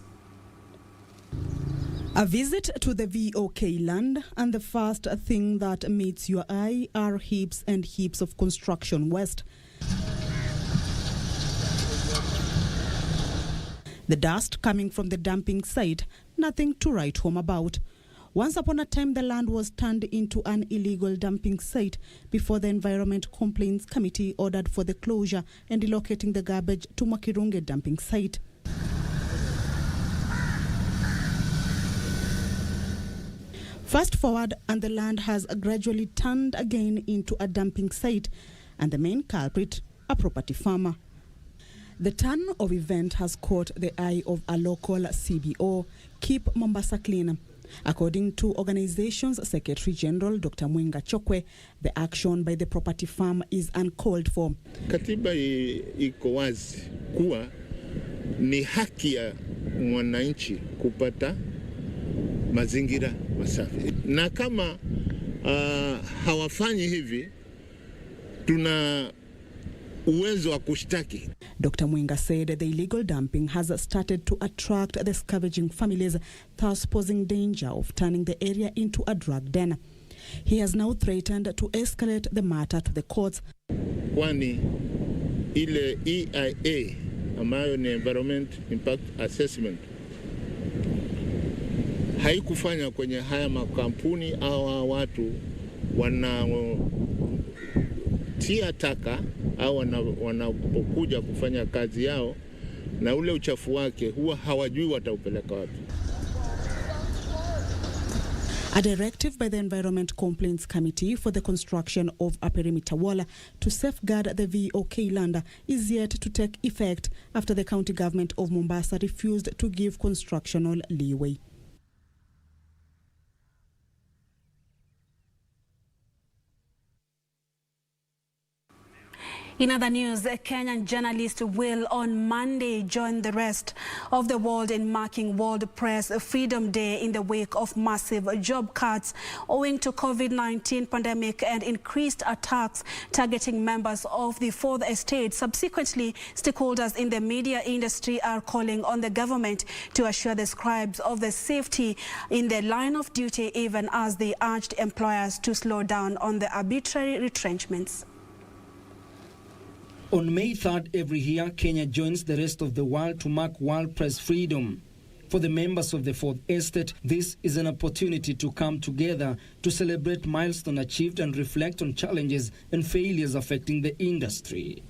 A visit to the VOK land, and the first thing that meets your eye are heaps and heaps of construction waste. The dust coming from the dumping site, nothing to write home about. Once upon a time, the land was turned into an illegal dumping site before the Environment Complaints Committee ordered for the closure and relocating the garbage to Makirunge dumping site. Fast forward, and the land has gradually turned again into a dumping site, and the main culprit, a property farmer. The turn of event has caught the eye of a local CBO, Keep Mombasa Clean. According to organization's Secretary General Dr. Mwinga Chokwe, the action by the property farm is uncalled for. Katiba iko wazi kuwa ni haki ya mwananchi kupata mazingira masafi. Na kama hawafanyi hivi, tuna uwezo wa kushtaki. Dr. Mwinga said the illegal dumping has started to attract the scavenging families, thus posing danger of turning the area into a drug den. He has now threatened to escalate the matter to the courts. Kwani ile EIA ambayo ni Environment Impact Assessment haikufanya kwenye haya makampuni au watu wanatia taka au wanapokuja kufanya kazi yao, na ule uchafu wake huwa hawajui wataupeleka wapi. A directive by the Environment Complaints Committee for the construction of a perimeter wall to safeguard the VOK land is yet to take effect after the county government of Mombasa refused to give constructional leeway. In other news, Kenyan journalists will on Monday join the rest of the world in marking World Press Freedom Day in the wake of massive job cuts owing to COVID-19 pandemic and increased attacks targeting members of the Fourth Estate. Subsequently, stakeholders in the media industry are calling on the government to assure the scribes of the safety in the line of duty, even as they urged employers to slow down on the arbitrary retrenchments. On May 3rd every year, Kenya joins the rest of the world to mark World Press Freedom. For the members of the Fourth Estate, this is an opportunity to come together to celebrate milestones achieved and reflect on challenges and failures affecting the industry.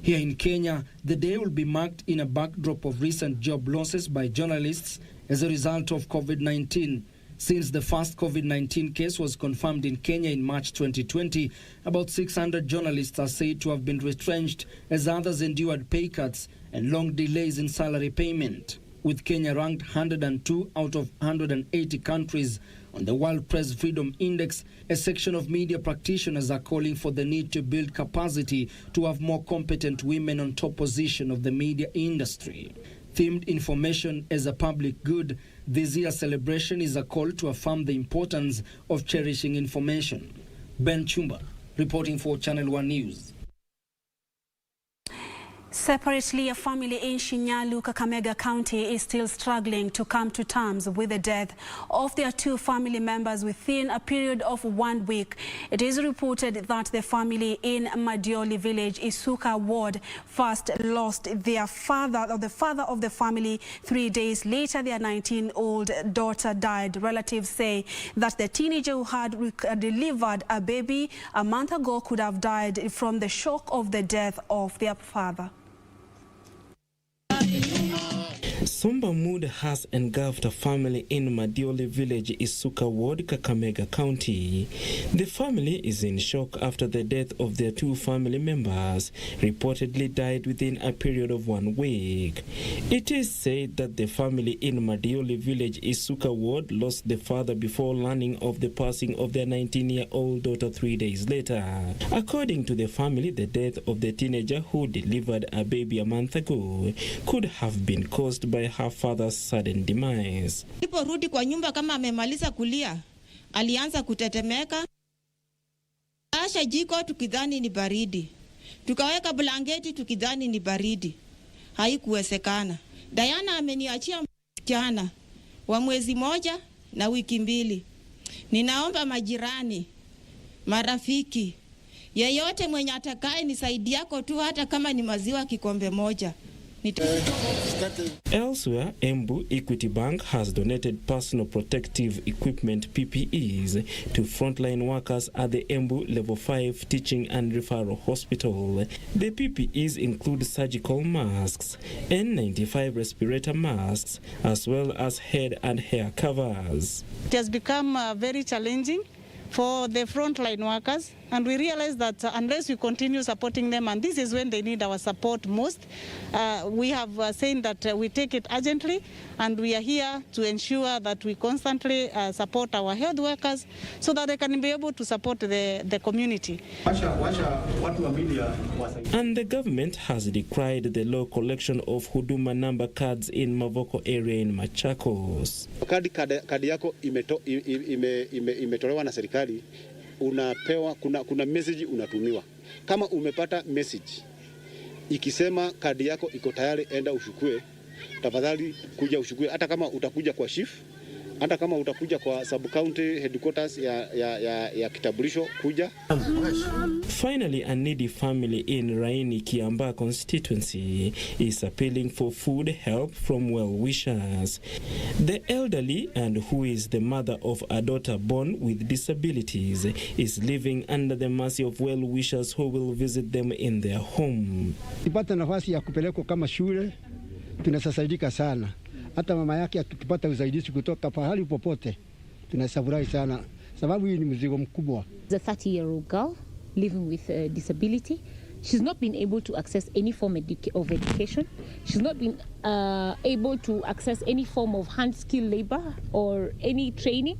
Here in Kenya, the day will be marked in a backdrop of recent job losses by journalists as a result of COVID-19. Since the first COVID-19 case was confirmed in Kenya in March 2020, about 600 journalists are said to have been retrenched as others endured pay cuts and long delays in salary payment. with Kenya ranked 102 out of 180 countries on the World Press Freedom Index. A section of media practitioners are calling for the need to build capacity to have more competent women on top position of the media industry. Themed information as a public good, this year's celebration is a call to affirm the importance of cherishing information. Ben Chumba, reporting for Channel 1 News. Separately, a family in Shinyalu, Kakamega County is still struggling to come to terms with the death of their two family members within a period of 1 week. It is reported that the family in Moyale village, Isuka Ward, first lost their father, or the father of the family. 3 days later, their 19-year-old daughter died. Relatives say that the teenager who had delivered a baby a month ago could have died from the shock of the death of their father. Somber mood has engulfed a family in Moyale village, Isuka Ward, Kakamega County. The family is in shock after the death of their two family members reportedly died within a period of 1 week. It is said that the family in Moyale village, Isuka Ward, lost the father before learning of the passing of their 19-year-old daughter 3 days later. According to the family, the death of the teenager who delivered a baby a month ago could have been caused by her father's sudden demise. Aliporudi kwa nyumba kama amemaliza kulia, alianza kutetemeka. Asha jiko tukidhani ni baridi. Tukaweka blanketi tukidhani ni baridi. Haikuwezekana. Diana ameniachia msichana wa mwezi moja na wiki 2. Ninaomba majirani, marafiki, yeyote mwenye atakaye nisaidiako tu hata kama ni maziwa kikombe moja. Elsewhere, Embu Equity Bank has donated personal protective equipment (PPEs) to frontline workers at the Embu Level 5 Teaching and Referral Hospital. The PPEs include surgical masks, N95 respirator masks, as well as head and hair covers. It has become very challenging for the frontline workers, and we realize that unless we continue supporting them, and this is when they need our support most, we have saying that we take it urgently, and we are here to ensure that we constantly support our health workers so that they can be able to support the community. And the government has decried the low collection of Huduma number cards in Mavoko area in Machakos. Kadi yako imetolewa na serikali, unapewa, kuna message unatumiwa. Kama umepata message ikisema kadi yako iko tayari, enda ushukue, tafadhali kuja ushukue, hata kama utakuja kwa chief, hata kama utakuja kwa sub county headquarters ya kitambulisho, kuja. Finally, a needy family in Raini Kiamba constituency is appealing for food help from well-wishers. The elderly, and who is the mother of a daughter born with disabilities, is living under the mercy of well-wishers who will visit them in their home. Ipata nafasi ya kupelekwa kama shule, tunasaidika sana. Hata mama yake akipata usaidizi kutoka pahali popote, tunasafurahi sana, sababu hii ni mzigo mkubwa. The 30-year-old girl living with a disability, she's not been able to access any form of education. She's not been able to access any form of hand skill labor or any training.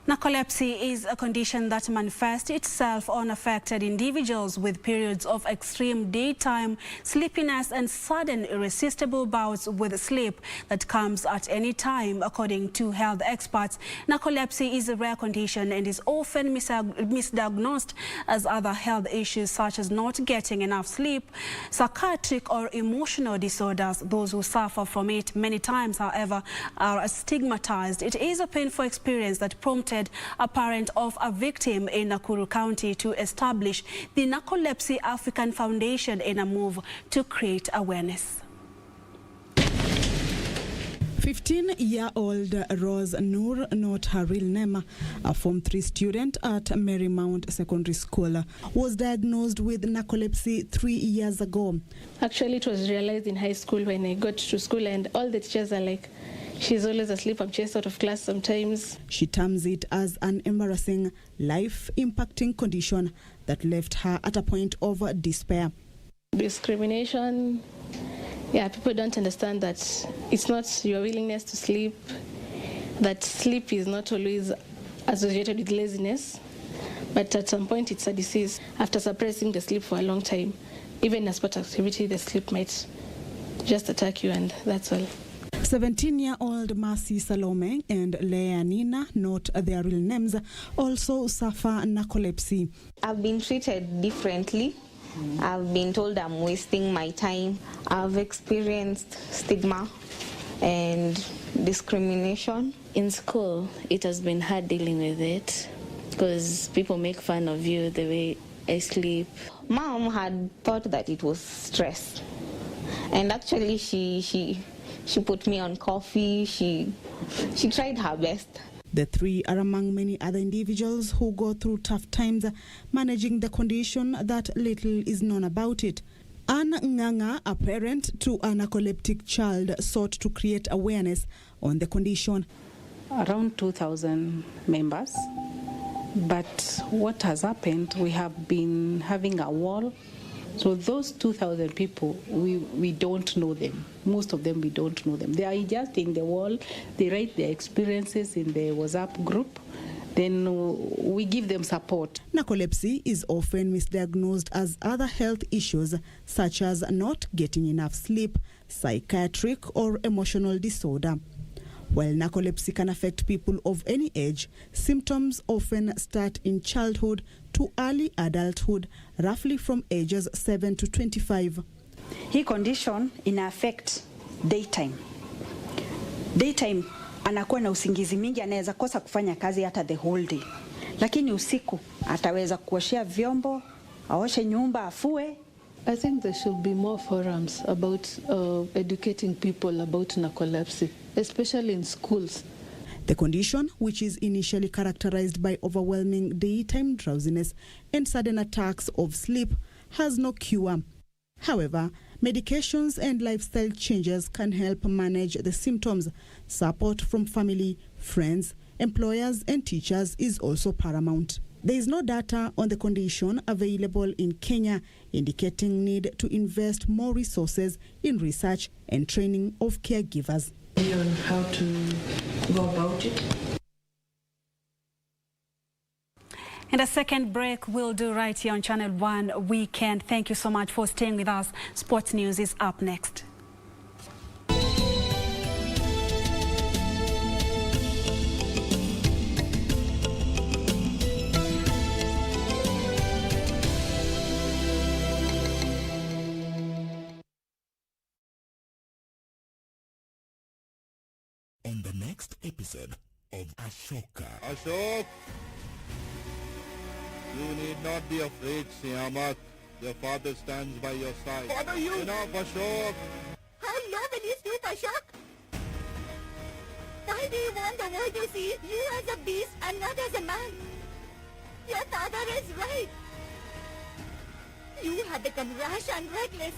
Narcolepsy is a condition that manifests itself on affected individuals with periods of extreme daytime sleepiness and sudden irresistible bouts with sleep that comes at any time, according to health experts. Narcolepsy is a rare condition and is often misdiagnosed as other health issues such as not getting enough sleep, psychiatric or emotional disorders. Those who suffer from it many times, however, are stigmatized. It is a painful experience that prompted a parent of a victim in Nakuru County to establish the Narcolepsy African Foundation in a move to create awareness. 15-year-old Rose Noor, not her real name, a Form 3 student at Marymount Secondary School, was diagnosed with narcolepsy 3 years ago. Actually, it was realized in high school when I got to school, and all the teachers are like, she's always asleep, I'm chased out of class sometimes. She terms it as an embarrassing, life-impacting condition that left her at a point of despair. Discrimination, yeah, people don't understand that it's not your willingness to sleep, that sleep is not always associated with laziness, but at some point it's a disease. After suppressing the sleep for a long time, even in a sport activity, the sleep might just attack you, and that's all. 17-year-old Mercy Salome and Leah Nina, not their real names, also suffer narcolepsy. I've been treated differently. I've been told I'm wasting my time. I've experienced stigma and discrimination. In school, it has been hard dealing with it because people make fun of you the way I sleep. Mom had thought that it was stress, and actually she put me on coffee. She tried her best. The three are among many other individuals who go through tough times managing the condition that little is known about it. Anne Nganga, a parent to a narcoleptic child, sought to create awareness on the condition. Around 2,000 members, but what has happened, we have been having a wall. So those 2,000 people, we don't know them. Most of them, we don't know them. They are just in the wall. They write their experiences in the WhatsApp group. Then we give them support. Narcolepsy is often misdiagnosed as other health issues, such as not getting enough sleep, psychiatric or emotional disorder. While narcolepsy can affect people of any age, symptoms often start in childhood to early adulthood, roughly from ages 7 to 25. Hii condition ina affect daytime. Daytime anakuwa na usingizi mingi, anaweza kosa kufanya kazi hata the whole day. Lakini usiku ataweza kuoshea vyombo, aoshe nyumba, afue. I think there should be more forums about educating people about narcolepsy, especially in schools. The condition, which is initially characterized by overwhelming daytime drowsiness and sudden attacks of sleep, has no cure. However, medications and lifestyle changes can help manage the symptoms. Support from family, friends, employers, and teachers is also paramount. There is no data on the condition available in Kenya, indicating need to invest more resources in research and training of caregivers. On how to go about it. And a second break we'll do right here on Channel 1 Weekend. Thank you so much for staying with us. Sports News is up next. On the next episode of Ashoka. Ashok! You need not be afraid, Siamat. Your father stands by your side. Father, you! Enough, Ashok! How love is you, Ashok? Why do you want the world to see you as a beast and not as a man? Your father is right. You have become rash and reckless.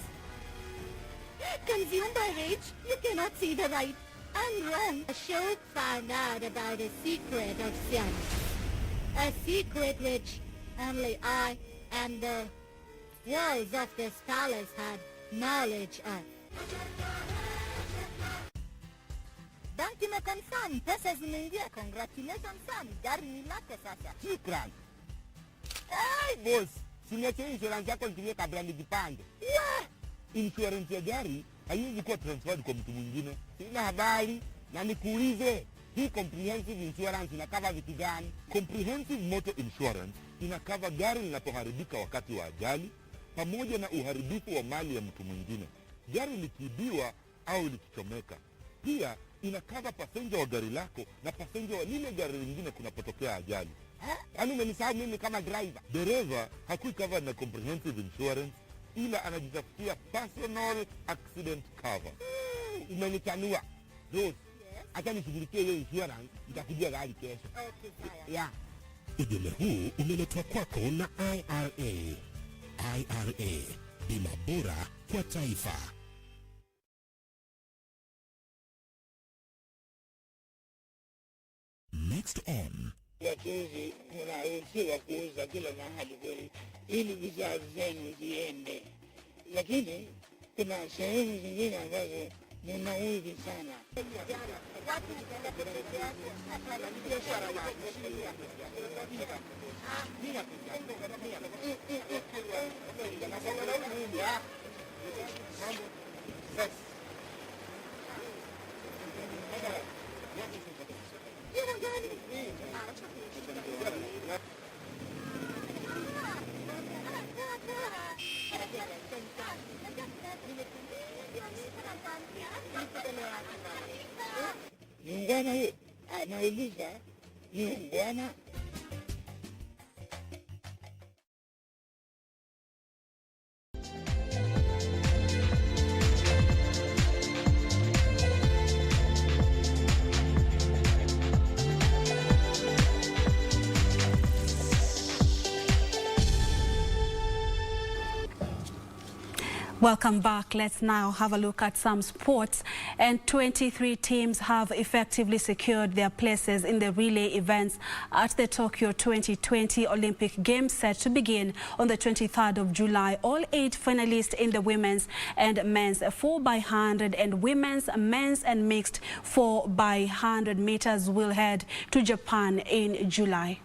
Consumed by rage, you cannot see the right and wrong. Ashok found out about a secret of sin. A secret which only I and the walls of this palace had knowledge of. Banki mekonfirm, pesa zimeingia. Congratulations son, gari ni lako sasa. Shukran. Hey boss, siniache insurance yako nitumie kabla nijipange. Yeah. Insurance ya gari haiwezi kuwa transferred kwa mtu mwingine. Sina habari na nikuulize, hii comprehensive insurance inakava vitu gani? Comprehensive Motor Insurance inakava gari linapoharibika wakati wa ajali pamoja na uharibifu wa mali ya mtu mwingine, gari likiibiwa au likichomeka. Pia inakava passenger wa gari lako na passenger wa lile gari lingine kunapotokea ajali. Yaani umenisahau mimi kama driver. Dereva hakui covered na comprehensive insurance, ila anajitafutia personal accident cover. Umenichanua. Rose, acha nishughulikie hiyo insurance, nitakujia gari kesho. Okay, sawa. Yeah. Ujumbe huu umeletwa kwako na IRA. IRA, bima bora kwa taifa. Next on. Wachuzi mnaruhusiwa kuuza kila mahali kweli, ili bidhaa zenu ziende. lakini kuna sehemu zingine ambazo ni maudhi sana. Muungwana huyo anauliza ni muungwana. Welcome back. Let's now have a look at some sports. And 23 teams have effectively secured their places in the relay events at the Tokyo 2020 Olympic Games set to begin on the 23rd of July. All 8 finalists in the women's and men's 4x100 and women's, men's and mixed 4x100 meters will head to Japan in July.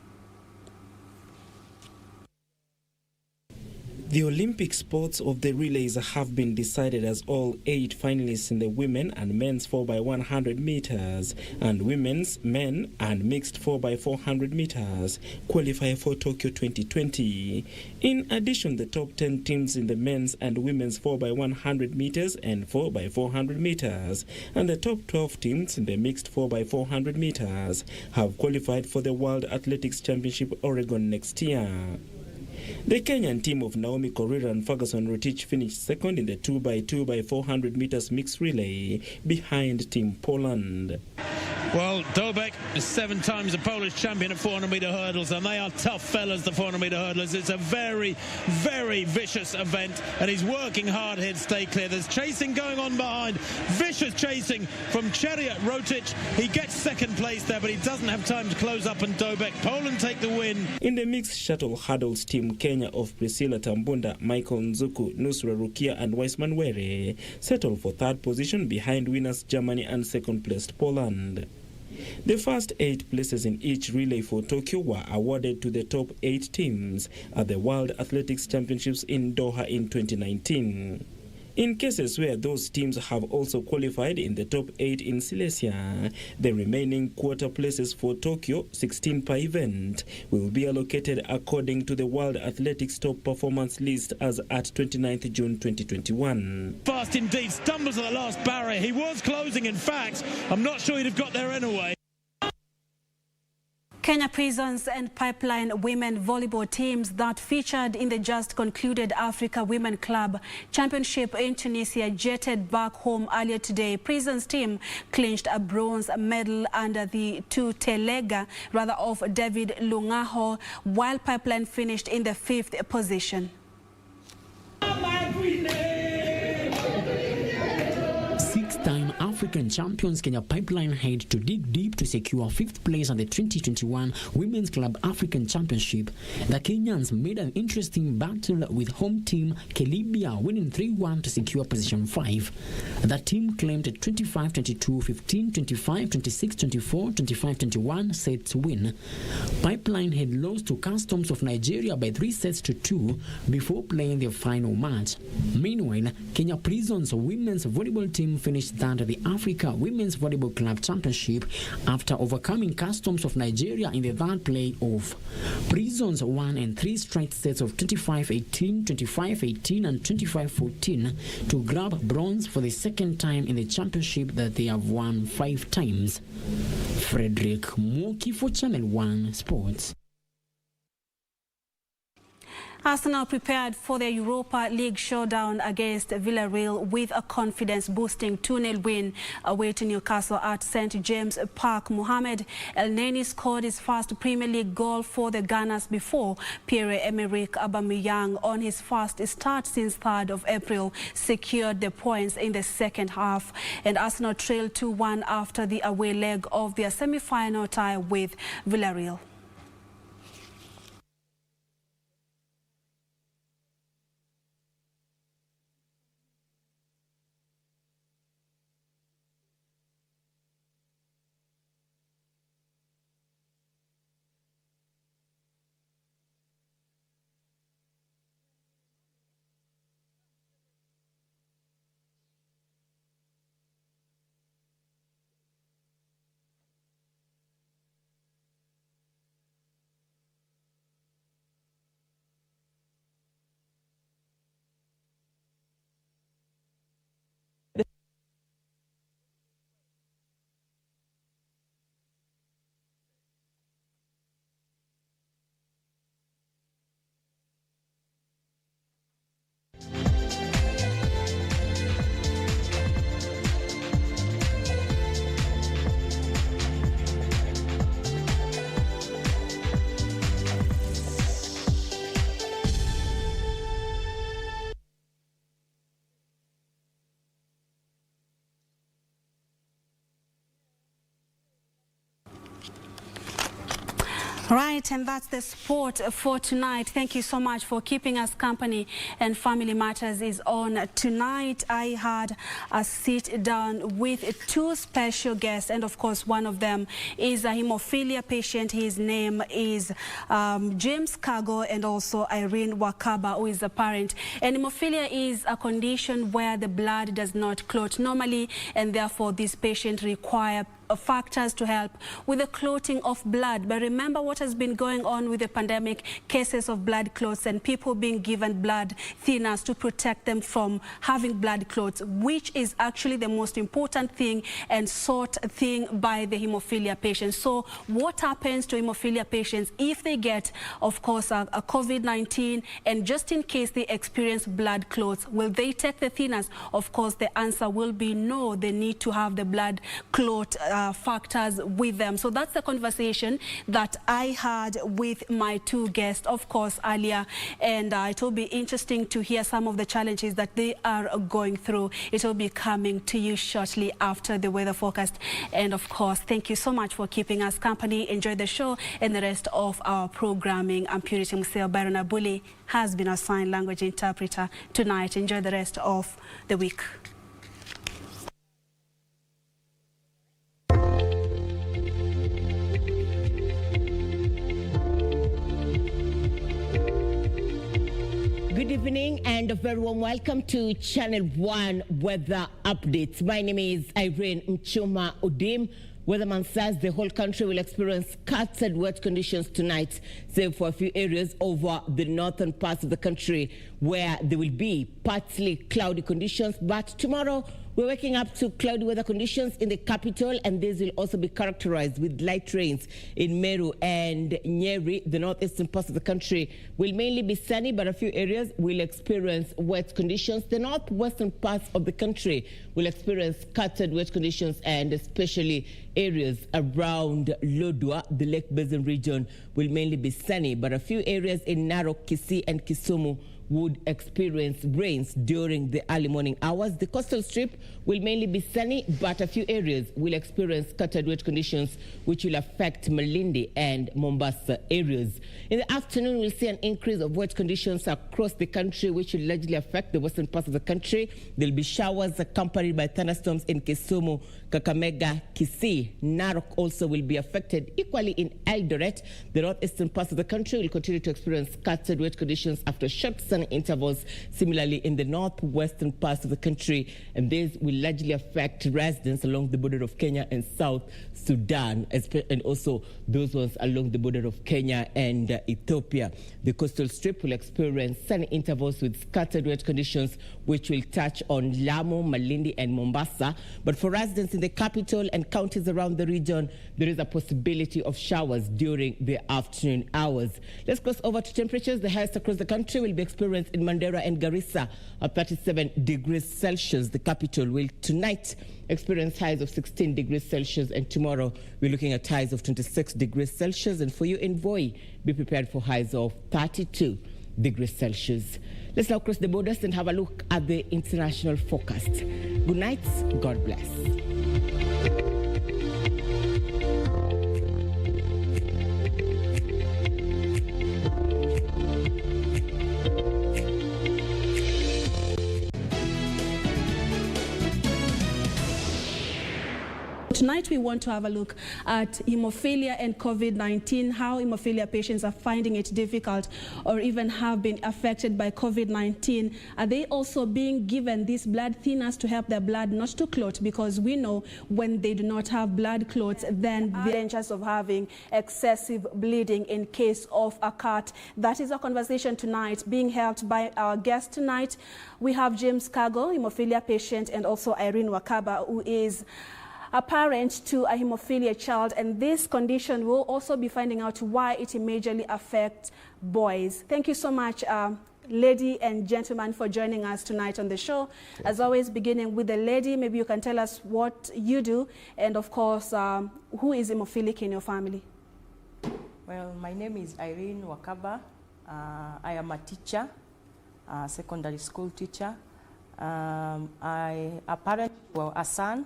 The Olympic sports of the relays have been decided as all 8 finalists in the women and men's 4x100 meters and women's, men and mixed 4x400 meters qualify for Tokyo 2020. In addition, the top 10 teams in the men's and women's 4x100 meters and 4x400 meters and the top 12 teams in the mixed 4x400 meters have qualified for the World Athletics Championship Oregon next year. The Kenyan team of Naomi Korir and Ferguson Rotich finished second in the 2x400 meters mixed relay behind Team Poland. Well, Dobek is 7 times a Polish champion at 400-meter hurdles, and they are tough fellas, the 400-meter hurdlers. It's a very, very vicious event, and he's working hard here to stay clear. There's chasing going on behind. Vicious chasing from Cheriot Rotich. He gets second place there, but he doesn't have time to close up, and Dobek. Poland take the win. In the mixed shuttle hurdles, Team Kenya of Priscilla Tambunda, Michael Nzuku, Nusra Rukia, and Weissman Were settled for 3rd position behind winners Germany and second-placed Poland. The first 8 places in each relay for Tokyo were awarded to the top 8 teams at the World Athletics Championships in Doha in 2019. In cases where those teams have also qualified in the top 8 in Silesia, the remaining quarter places for Tokyo, 16 per event, will be allocated according to the World Athletics Top Performance List as at 29th June 2021. Fast indeed, stumbles at the last barrier. He was closing, in fact. I'm not sure he'd have got there anyway. Kenya Prisons and Pipeline women volleyball teams that featured in the just concluded Africa Women Club Championship in Tunisia jetted back home earlier today. Prisons team clinched a bronze medal under the tutelega of David Lungaho, while Pipeline finished in the 5th position. Six-time African champions Kenya Pipeline head to dig deep to secure 5th place at the 2021 Women's Club African Championship. The Kenyans made an interesting battle with home team Kelibia winning 3-1 to secure position 5. The team claimed a 25-22, 15-25, 26-24, 25-21 sets win. Pipeline had lost to Customs of Nigeria by 3 sets to 2 before playing their final match. Meanwhile, Kenya Prisons women's volleyball team finished third at the Africa Women's Volleyball Club Championship after overcoming Customs of Nigeria in the 3rd play-off. Prisons won in 3 straight sets of 25-18, 25-18 and 25-14 to grab bronze for the 2nd time in the championship that they have won 5 times. Frederick Moki for Channel 1 Sports. Arsenal prepared for the Europa League showdown against Villarreal with a confidence-boosting 2-0 win away to Newcastle at St James Park. Mohamed El Neni scored his first Premier League goal for the Gunners before Pierre-Emerick Aubameyang, on his first start since 3rd of April, secured the points in the 2nd half. And Arsenal trailed 2-1 after the away leg of their semi-final tie with Villarreal. Right, and that's the sport for tonight. Thank you so much for keeping us company, and Family Matters is on tonight. I had a sit down with two special guests, and of course one of them is a hemophilia patient. His name is James Kago, and also Irene Wakaba, who is a parent. And hemophilia is a condition where the blood does not clot normally, and therefore this patient requires factors to help with the clotting of blood. But remember what has been going on with the pandemic, cases of blood clots and people being given blood thinners to protect them from having blood clots, which is actually the most important thing and sought thing by the hemophilia patients. So what happens to hemophilia patients if they get, of course, a COVID-19, and just in case they experience blood clots, will they take the thinners? Of course, the answer will be no. They need to have the blood clot factors with them. So that's the conversation that I had with my two guests, of course, earlier, and it will be interesting to hear some of the challenges that they are going through. It will be coming to you shortly after the weather forecast. And of course, thank you so much for keeping us company. Enjoy the show and the rest of our programming. I'm Purity Museo. Byron Abuli has been a sign language interpreter tonight. Enjoy the rest of the week. Good evening and a very warm welcome to Channel 1 Weather Updates. My name is Irene Mchuma Odim. Weatherman says the whole country will experience scarce and wet conditions tonight, save for a few areas over the northern parts of the country where there will be partly cloudy conditions. But tomorrow, we're waking up to cloudy weather conditions in the capital, and these will also be characterized with light rains in Meru and Nyeri. The northeastern parts of the country will mainly be sunny, but a few areas will experience wet conditions. The northwestern parts of the country will experience scattered wet conditions, and especially areas around Lodwar, the Lake Basin region, will mainly be sunny, but a few areas in Narok, Kisii, and Kisumu would experience rains during the early morning hours. The coastal strip will mainly be sunny, but a few areas will experience scattered wet conditions, which will affect Malindi and Mombasa areas. In the afternoon, we'll see an increase of wet conditions across the country, which will largely affect the western parts of the country. There'll be showers accompanied by thunderstorms in Kisumu, Kakamega, Kisii. Narok also will be affected. Equally in Eldoret, the northeastern parts of the country will continue to experience scattered wet conditions after short sun intervals. Similarly, in the northwestern parts of the country, and these will largely affect residents along the border of Kenya and South Sudan, and also those ones along the border of Kenya and Ethiopia. The coastal strip will experience sunny intervals with scattered wet conditions, which will touch on Lamu, Malindi, and Mombasa. But for residents in the capital and counties around the region, there is a possibility of showers during the afternoon hours. Let's cross over to temperatures. The highest across the country will be experienced in Mandera and Garissa at 37 degrees Celsius. The capital will tonight experience highs of 16 degrees Celsius, and tomorrow we're looking at highs of 26 degrees Celsius. And for you in Voi, be prepared for highs of 32 degrees Celsius. Let's now cross the borders and have a look at the international forecast. Good night. God bless. Tonight we want to have a look at hemophilia and COVID-19, how hemophilia patients are finding it difficult or even have been affected by COVID-19. Are they also being given these blood thinners to help their blood not to clot? Because we know when they do not have blood clots, then the dangers of having excessive bleeding in case of a cut. That is our conversation tonight, being helped by our guest tonight. We have James Kago, hemophilia patient, and also Irene Wakaba, who is a parent to a hemophilia child, and this condition will also be finding out why it majorly affects boys. Thank you so much, lady and gentlemen, for joining us tonight on the show. As always, beginning with the lady, maybe you can tell us what you do, and of course, who is hemophilic in your family? Well, my name is Irene Wakaba. I am a teacher, a secondary school teacher. A son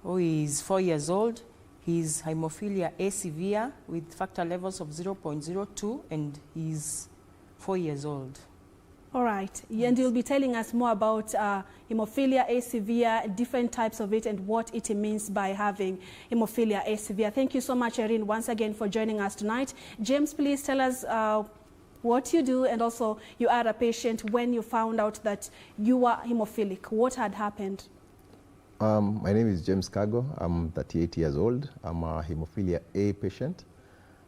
who is 4 years old. His hemophilia A severe with factor levels of 0.02, and he's 4 years old. All right, and you'll be telling us more about hemophilia A severe, different types of it, and what it means by having hemophilia A severe. Thank you so much, Irene, once again for joining us tonight. James, please tell us what you do, and also you are a patient when you found out that you were hemophilic. What had happened? My name is James Kago. I'm 38 years old. I'm a hemophilia A patient.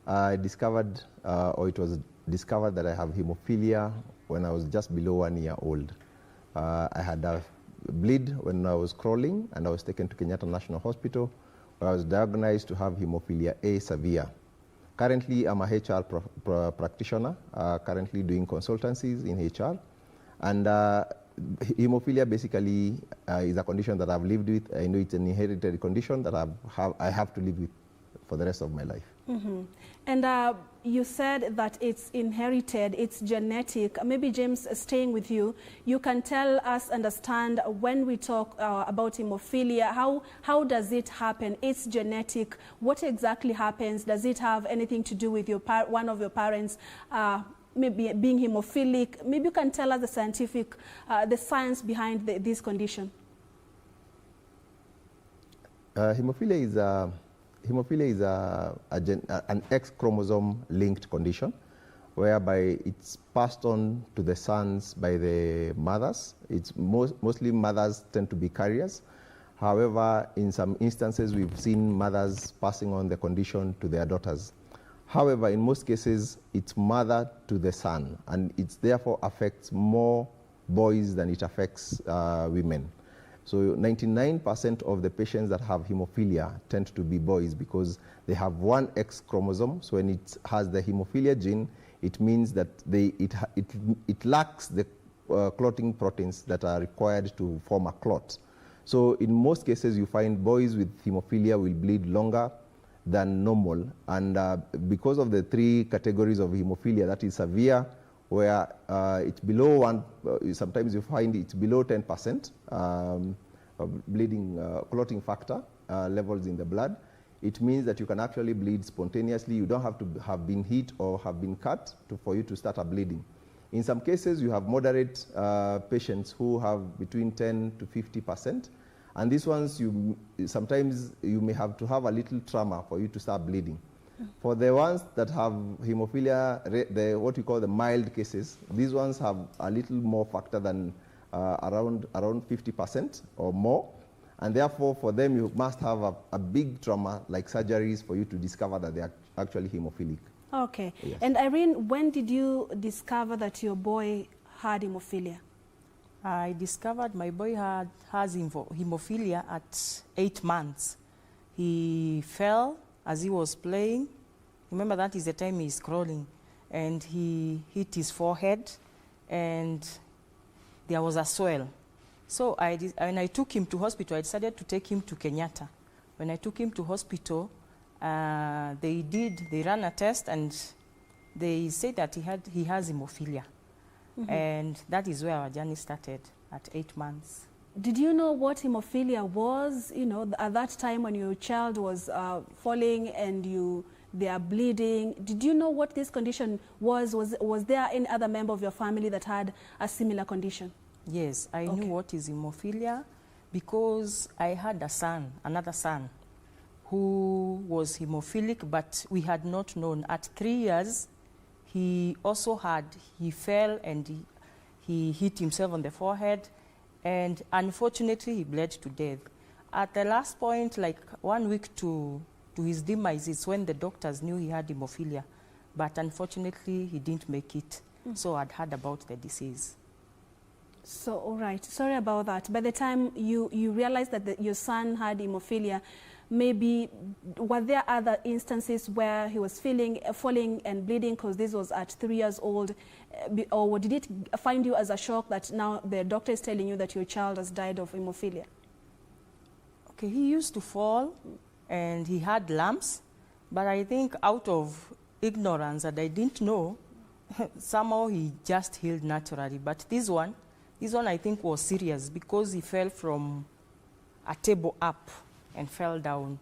I discovered, or it was discovered that I have hemophilia when I was just below 1 year old. I had a bleed when I was crawling, and I was taken to Kenyatta National Hospital, where I was diagnosed to have hemophilia A severe. Currently, I'm a HR practitioner, currently doing consultancies in HR. And hemophilia basically is a condition that I've lived with. I know it's an inherited condition that I have to live with for the rest of my life. Mm-hmm. And you said that it's inherited, it's genetic. Maybe, James, staying with you, you can tell us, understand, when we talk about hemophilia, how does it happen? It's genetic. What exactly happens? Does it have anything to do with one of your parents maybe being hemophilic? Maybe you can tell us the science behind this condition. Hemophilia is an X chromosome linked condition whereby it's passed on to the sons by the mothers. It's mostly mothers tend to be carriers. However, in some instances, we've seen mothers passing on the condition to their daughters. However, in most cases, it's mother to the son, and it therefore affects more boys than it affects women. So 99% of the patients that have hemophilia tend to be boys because they have one X chromosome. So when it has the hemophilia gene, it means that it lacks the clotting proteins that are required to form a clot. So in most cases, you find boys with hemophilia will bleed longer than normal. And because of the three categories of hemophilia, that is severe, where it's below 1, sometimes you find it's below 10% bleeding clotting factor levels in the blood. It means that you can actually bleed spontaneously. You don't have to have been hit or have been cut for you to start a bleeding. In some cases, you have moderate patients who have between 10 to 50%. And these ones, sometimes you may have to have a little trauma for you to start bleeding. For the ones that have hemophilia, what we call the mild cases, these ones have a little more factor than around 50% or more. And therefore, for them, you must have a big trauma, like surgeries, for you to discover that they are actually hemophilic. Okay. Yes. And Irene, when did you discover that your boy had hemophilia? I discovered my boy has hemophilia at 8 months. He fell as he was playing. Remember, that is the time he's crawling. And he hit his forehead, and there was a swell. So when I took him to hospital, I decided to take him to Kenyatta. When I took him to hospital, they ran a test, and they said that he has hemophilia. Mm-hmm. And that is where our journey started at 8 months. Did you know what hemophilia was? You know, at that time when your child was falling and they are bleeding, did you know what this condition was? Was there any other member of your family that had a similar condition? Yes, I knew what is hemophilia because I had another son, who was hemophilic, but we had not known. At 3 years, he fell and he hit himself on the forehead, and unfortunately he bled to death. At the last point, like 1 week to his demise, is when the doctors knew he had hemophilia, but unfortunately he didn't make it. So I'd heard about the disease. So, all right, sorry about that. By the time you realized that your son had hemophilia, maybe were there other instances where he was falling and bleeding, because this was at 3 years old, or did it find you as a shock that now the doctor is telling you that your child has died of hemophilia? Okay, he used to fall and he had lumps, but I think out of ignorance that I didn't know, somehow he just healed naturally. But this one I think was serious because he fell from a table up and fell down.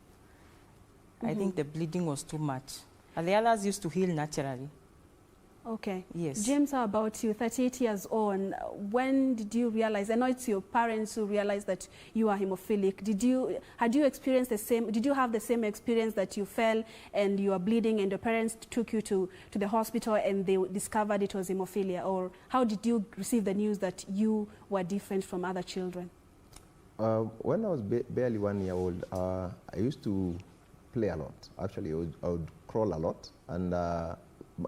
I think the bleeding was too much. And the others used to heal naturally. Okay. Yes. James, how about you? 38 years on. When did you realize? I know it's your parents who realized that you are hemophilic. Had you experienced the same? Did you have the same experience that you fell and you are bleeding, and your parents took you to the hospital and they discovered it was hemophilia? Or how did you receive the news that you were different from other children? When I was barely 1 year old, I used to play a lot. Actually, I would crawl a lot, and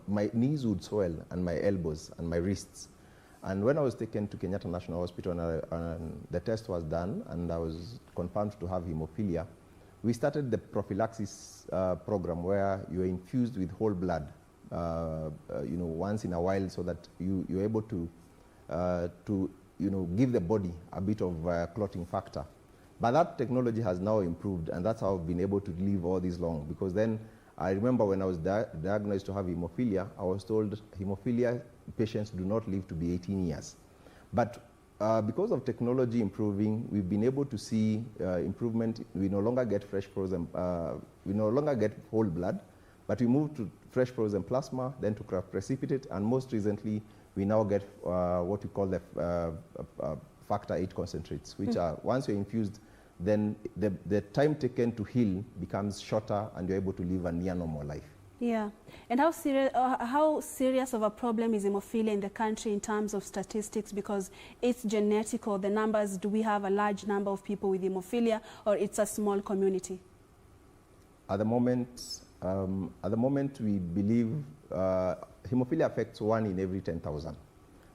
my knees would swell, and my elbows and my wrists. And when I was taken to Kenyatta National Hospital and the test was done and I was confirmed to have hemophilia, we started the prophylaxis program where you are infused with whole blood, once in a while, so that you're able to give the body a bit of clotting factor. But that technology has now improved, and that's how I've been able to live all this long. Because then I remember when I was diagnosed to have hemophilia, I was told hemophilia patients do not live to be 18 years. But because of technology improving, we've been able to see improvement. We no longer get fresh frozen, we no longer get whole blood, but we moved to fresh frozen plasma, then to precipitate, and most recently, we now get what we call the factor 8 concentrates, which are, once you're infused, then the time taken to heal becomes shorter and you're able to live a near normal life. Yeah. And how serious of a problem is hemophilia in the country in terms of statistics? Because it's genetic, or the numbers, do we have a large number of people with hemophilia, or it's a small community? At the moment, we believe hemophilia affects 1 in every 10,000.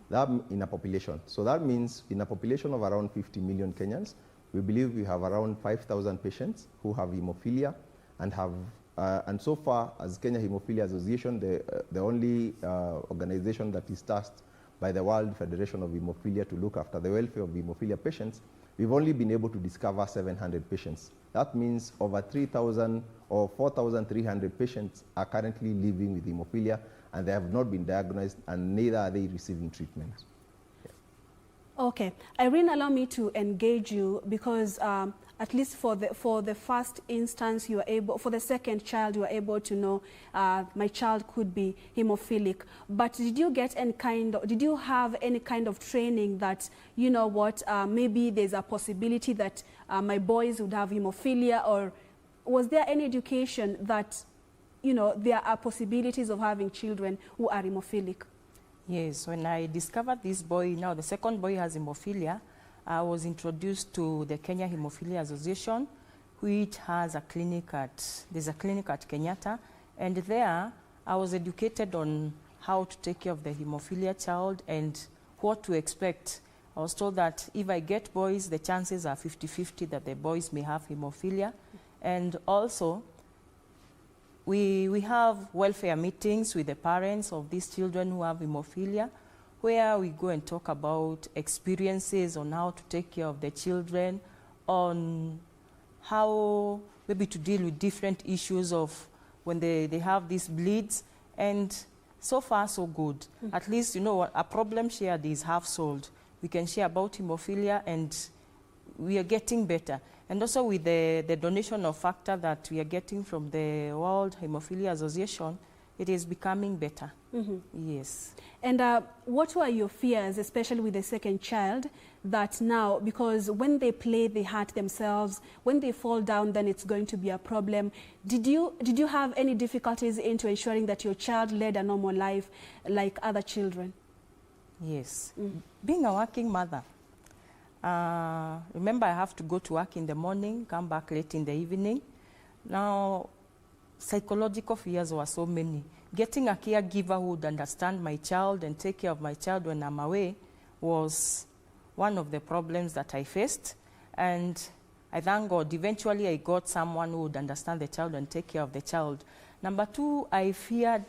That in a population. So that means in a population of around 50 million Kenyans, we believe we have around 5,000 patients who have hemophilia and have, and so far as Kenya Hemophilia Association, the only organization that is tasked by the World Federation of Hemophilia to look after the welfare of hemophilia patients, we've only been able to discover 700 patients. That means over 3,000 or 4,300 patients are currently living with hemophilia, and they have not been diagnosed, and neither are they receiving treatment. Okay, Irene, allow me to engage you, because at least for the first instance, you are able, for the second child, you are able to know my child could be hemophilic. But did you get any did you have any kind of training that, you know what, maybe there's a possibility that my boys would have hemophilia, or was there any education that, you know, there are possibilities of having children who are hemophilic? Yes, when I discovered this boy, now the second boy has hemophilia, I was introduced to the Kenya Hemophilia Association, which has a clinic there's a clinic at Kenyatta, and there I was educated on how to take care of the hemophilia child and what to expect. I was told that if I get boys, the chances are 50-50 that the boys may have hemophilia, and also we have welfare meetings with the parents of these children who have hemophilia, where we go and talk about experiences on how to take care of the children, on how maybe to deal with different issues of when they have these bleeds, and so far so good. At least, you know, a problem shared is half solved. We can share about hemophilia and we are getting better. And also with the donation of factor that we are getting from the World Hemophilia Association, it is becoming better. Yes. And what were your fears, especially with the second child, that now, because when they play, they hurt themselves, when they fall down, then it's going to be a problem. Did you have any difficulties into ensuring that your child led a normal life like other children? Yes. Being a working mother, remember I have to go to work in the morning, come back late in the evening. Now, psychological fears were so many. Getting a caregiver who would understand my child and take care of my child when I'm away was one of the problems that I faced. And I thank God, eventually I got someone who would understand the child and take care of the child. Number two, I feared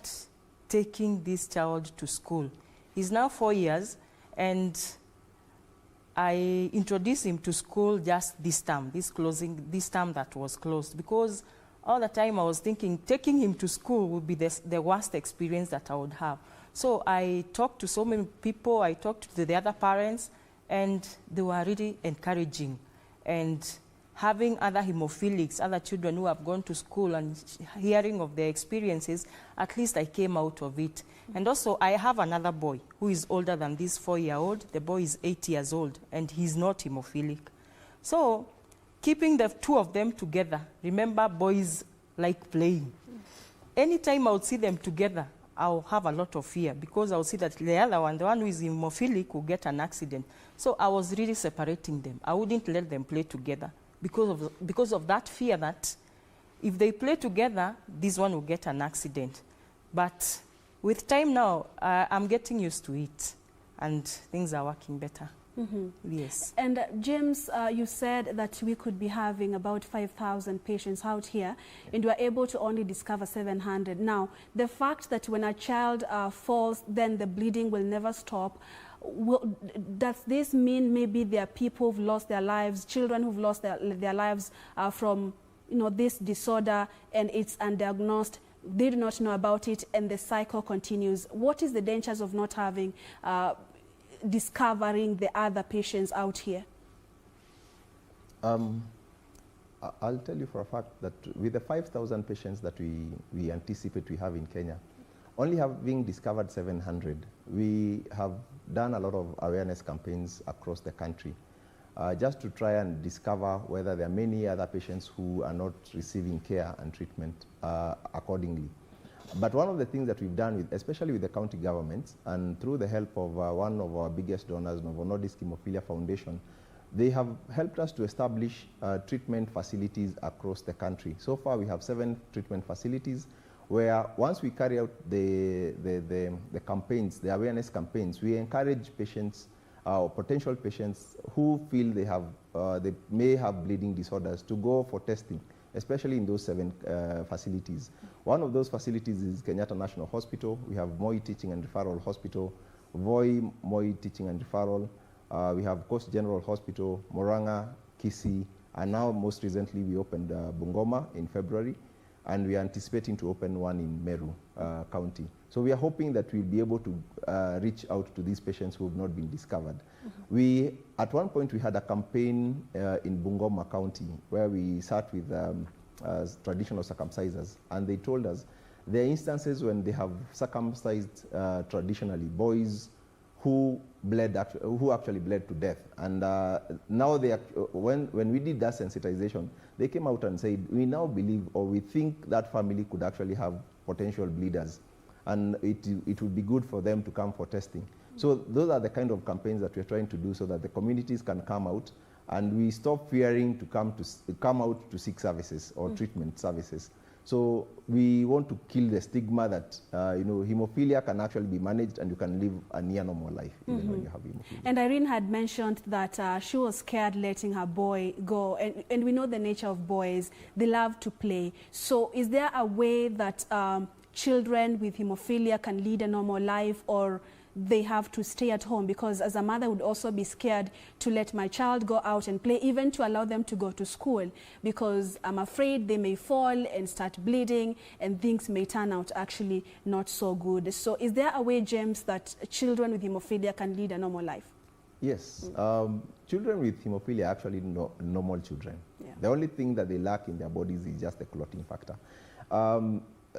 taking this child to school. He's now 4 years, and I introduced him to school just this term, this term that was closed, because all the time I was thinking taking him to school would be the worst experience that I would have. So I talked to so many people, I talked to the other parents, and they were really encouraging. And having other hemophilics, other children who have gone to school and hearing of their experiences, at least I came out of it. And also, I have another boy who is older than this 4-year-old. The boy is 8 years old, and he's not hemophilic. So, keeping the two of them together, remember, boys like playing. Anytime I would see them together, I'll have a lot of fear, because I'll see that the other one, the one who is hemophilic, will get an accident. So I was really separating them. I wouldn't let them play together because of that fear that if they play together, this one will get an accident. But with time now, I'm getting used to it, and things are working better. Yes. And James, you said that we could be having about 5,000 patients out here, and we're able to only discover 700. Now, the fact that when a child falls, then the bleeding will never stop, does this mean maybe there are people who've lost their lives, children who've lost their lives from this disorder, and it's undiagnosed? They do not know about it, and the cycle continues. What is the dangers of not having discovering the other patients out here? I'll tell you for a fact that with the 5,000 patients that we anticipate we have in Kenya, only having discovered 700, we have done a lot of awareness campaigns across the country just to try and discover whether there are many other patients who are not receiving care and treatment accordingly. But one of the things that we've done, especially with the county governments, and through the help of one of our biggest donors, Novo Nordisk Hemophilia Foundation, they have helped us to establish treatment facilities across the country. So far, we have 7 treatment facilities where once we carry out the campaigns, the awareness campaigns, we encourage patients or potential patients who feel they may have bleeding disorders to go for testing, especially in those 7 facilities. One of those facilities is Kenyatta National Hospital. We have Moi Teaching and Referral Hospital, Voi Moi Teaching and Referral. We have Coast General Hospital, Moranga, Kisii, and now most recently we opened Bungoma in February, and we are anticipating to open one in Meru County. So we are hoping that we'll be able to reach out to these patients who have not been discovered. At one point we had a campaign in Bungoma County where we sat with traditional circumcisers, and they told us there are instances when they have circumcised traditionally boys who actually bled to death. And now when we did that sensitization, they came out and said, we now believe, or we think that family could actually have potential bleeders, and it would be good for them to come for testing. So those are the kind of campaigns that we're trying to do so that the communities can come out and we stop fearing to come out to seek services or treatment services. So we want to kill the stigma that hemophilia can actually be managed and you can live a near normal life even when you have hemophilia. And Irene had mentioned that she was scared letting her boy go, and we know the nature of boys, they love to play. So is there a way that children with hemophilia can lead a normal life, or they have to stay at home? Because as a mother, I would also be scared to let my child go out and play, even to allow them to go to school, because I'm afraid they may fall and start bleeding and things may turn out actually not so good. So is there a way, James, that children with hemophilia can lead a normal life? Yes. Children with hemophilia are actually normal children. Yeah. The only thing that they lack in their bodies is just the clotting factor.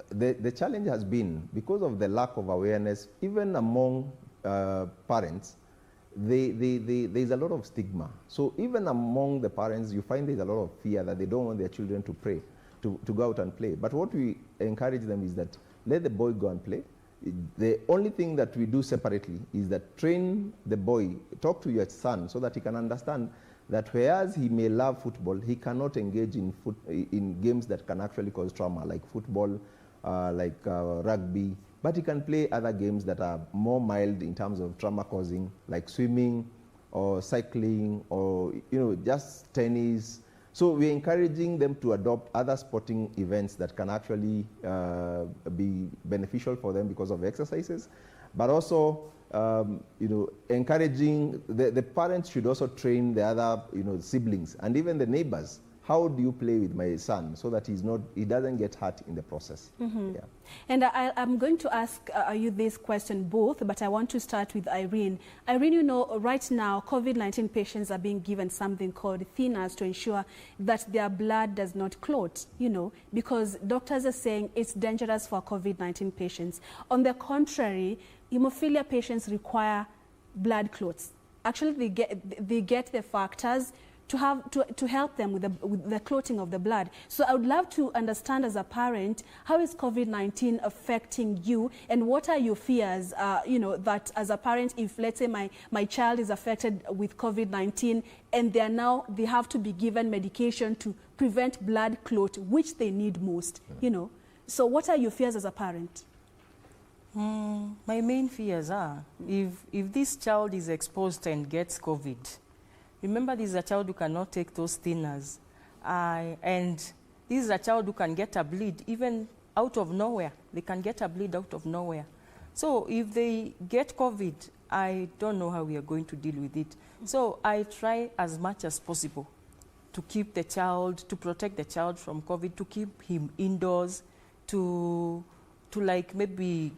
The challenge has been, because of the lack of awareness, even among parents, there's a lot of stigma. So even among the parents, you find there's a lot of fear that they don't want their children to go out and play. But what we encourage them is that let the boy go and play. The only thing that we do separately is that train the boy, talk to your son so that he can understand that whereas he may love football, he cannot engage in games that can actually cause trauma, like football, like rugby, but he can play other games that are more mild in terms of trauma causing, like swimming or cycling or just tennis. So we're encouraging them to adopt other sporting events that can actually be beneficial for them because of exercises, but also encouraging the parents should also train the other siblings and even the neighbors how do you play with my son so that he doesn't get hurt in the process? Mm-hmm. Yeah. And I'm going to ask you this question both, but I want to start with Irene. Irene, you know, right now, COVID-19 patients are being given something called thinners to ensure that their blood does not clot, you know, because doctors are saying it's dangerous for COVID-19 patients. On the contrary, hemophilia patients require blood clots. Actually, they get the factors to help them with the clotting of the blood. So I would love to understand as a parent, how is COVID-19 affecting you, and what are your fears, you know, that as a parent, if let's say my child is affected with COVID-19 and they have to be given medication to prevent blood clot, which they need most, you know. So what are your fears as a parent? My main fears are, if this child is exposed and gets COVID, remember, this is a child who cannot take those thinners. And this is a child who can get a bleed even out of nowhere. They can get a bleed out of nowhere. So if they get COVID, I don't know how we are going to deal with it. So I try as much as possible to keep the child, to protect the child from COVID, to keep him indoors, to like maybe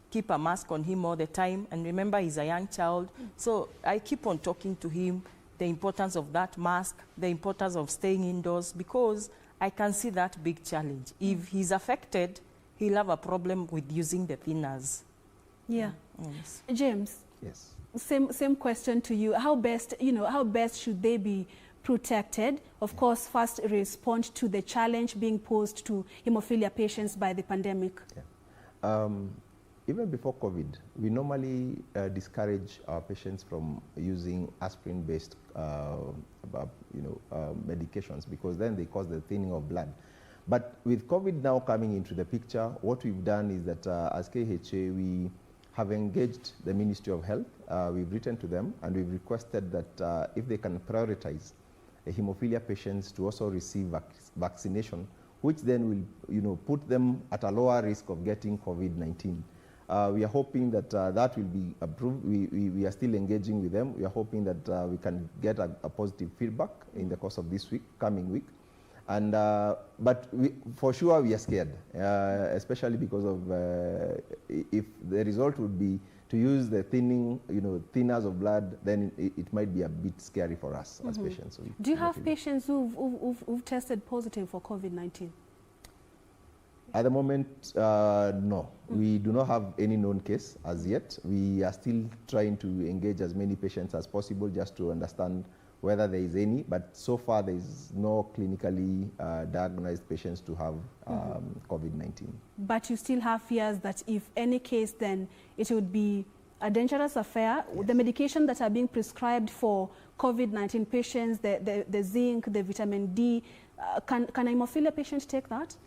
keep a mask on him all the time. And remember, he's a young child. So I keep on talking to him, the importance of that mask, the importance of staying indoors, because I can see that big challenge. If he's affected, he'll have a problem with using the thinners. Yeah. Yes. James. Yes. Same question to you. How best should they be protected? Of course, first respond to the challenge being posed to hemophilia patients by the pandemic. Yeah. Even before COVID, we normally discourage our patients from using aspirin-based, medications, because then they cause the thinning of blood. But with COVID now coming into the picture, what we've done is that as KHA, we have engaged the Ministry of Health. We've written to them and we've requested that if they can prioritize hemophilia patients to also receive vaccination, which then will put them at a lower risk of getting COVID-19. We are hoping that that will be approved. We are still engaging with them. We are hoping that we can get a positive feedback in the course of this coming week. And but for sure we are scared, especially because of if the result would be to use the thinners of blood, then it might be a bit scary for us as patients. So do you have patients who've tested positive for COVID-19? At the moment, no. We do not have any known case as yet. We are still trying to engage as many patients as possible just to understand whether there is any, but so far there is no clinically diagnosed patients to have COVID-19. But you still have fears that if any case, then it would be a dangerous affair. Yes. The medication that are being prescribed for COVID-19 patients, the zinc, the vitamin D, can a hemophilia patient take that?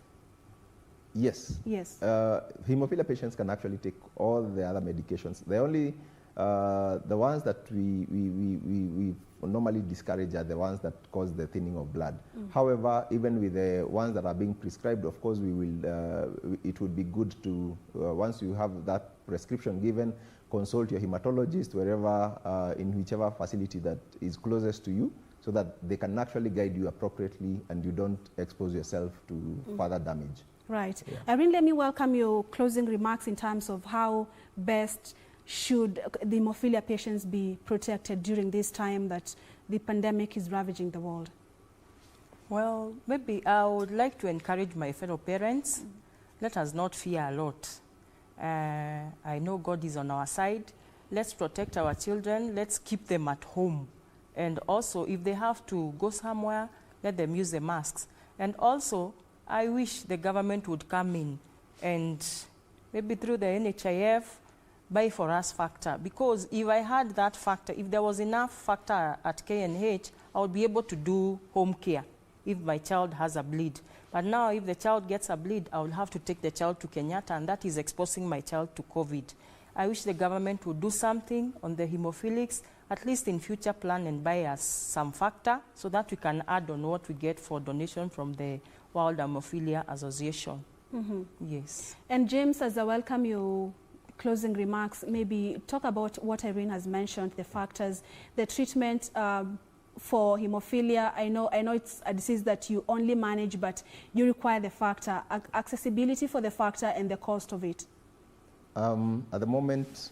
Yes. Yes. Hemophilia patients can actually take all the other medications. The only the ones that we normally discourage are the ones that cause the thinning of blood. However, even with the ones that are being prescribed, of course, we will. It would be good to once you have that prescription given, consult your hematologist wherever in whichever facility that is closest to you, so that they can actually guide you appropriately and you don't expose yourself to further damage. Right. Yeah. Irene, let me welcome your closing remarks in terms of how best should the hemophilia patients be protected during this time that the pandemic is ravaging the world? Well, maybe I would like to encourage my fellow parents. Let us not fear a lot. I know God is on our side. Let's protect our children. Let's keep them at home. And also, if they have to go somewhere, let them use the masks. And also, I wish the government would come in and maybe through the NHIF, buy for us factor. Because if I had that factor, if there was enough factor at KNH, I would be able to do home care if my child has a bleed. But now if the child gets a bleed, I will have to take the child to Kenyatta, and that is exposing my child to COVID. I wish the government would do something on the hemophilics, at least in future plan, and buy us some factor so that we can add on what we get for donation from the World Hemophilia Association. Yes. And James, as I welcome your closing remarks, maybe talk about what Irene has mentioned, the factors, the treatment for hemophilia? I know it's a disease that you only manage, but you require the factor, accessibility for the factor and the cost of it. At the moment,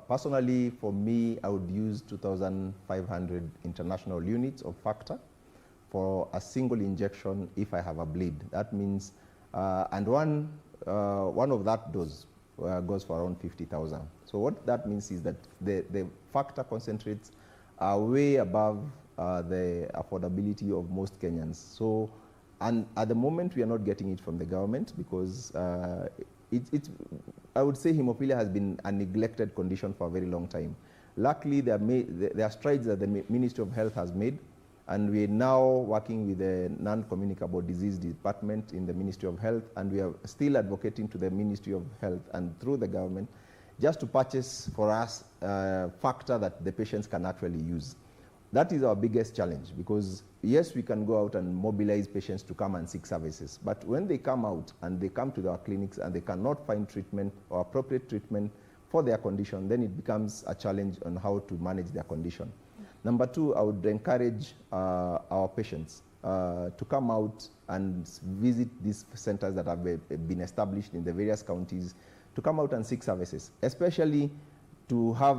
personally, for me, I would use 2,500 international units of factor for a single injection if I have a bleed. That means, and one of that dose goes for around 50,000. So what that means is that the factor concentrates are way above the affordability of most Kenyans. So, and at the moment we are not getting it from the government because I would say hemophilia has been a neglected condition for a very long time. Luckily, there are strides that the Ministry of Health has made, and we are now working with the non-communicable disease department in the Ministry of Health, and we are still advocating to the Ministry of Health and through the government just to purchase for us a factor that the patients can actually use. That is our biggest challenge because yes, we can go out and mobilize patients to come and seek services, but when they come out and they come to our clinics and they cannot find treatment or appropriate treatment for their condition, then it becomes a challenge on how to manage their condition. Number two, I would encourage our patients to come out and visit these centers that have been established in the various counties, to come out and seek services, especially to have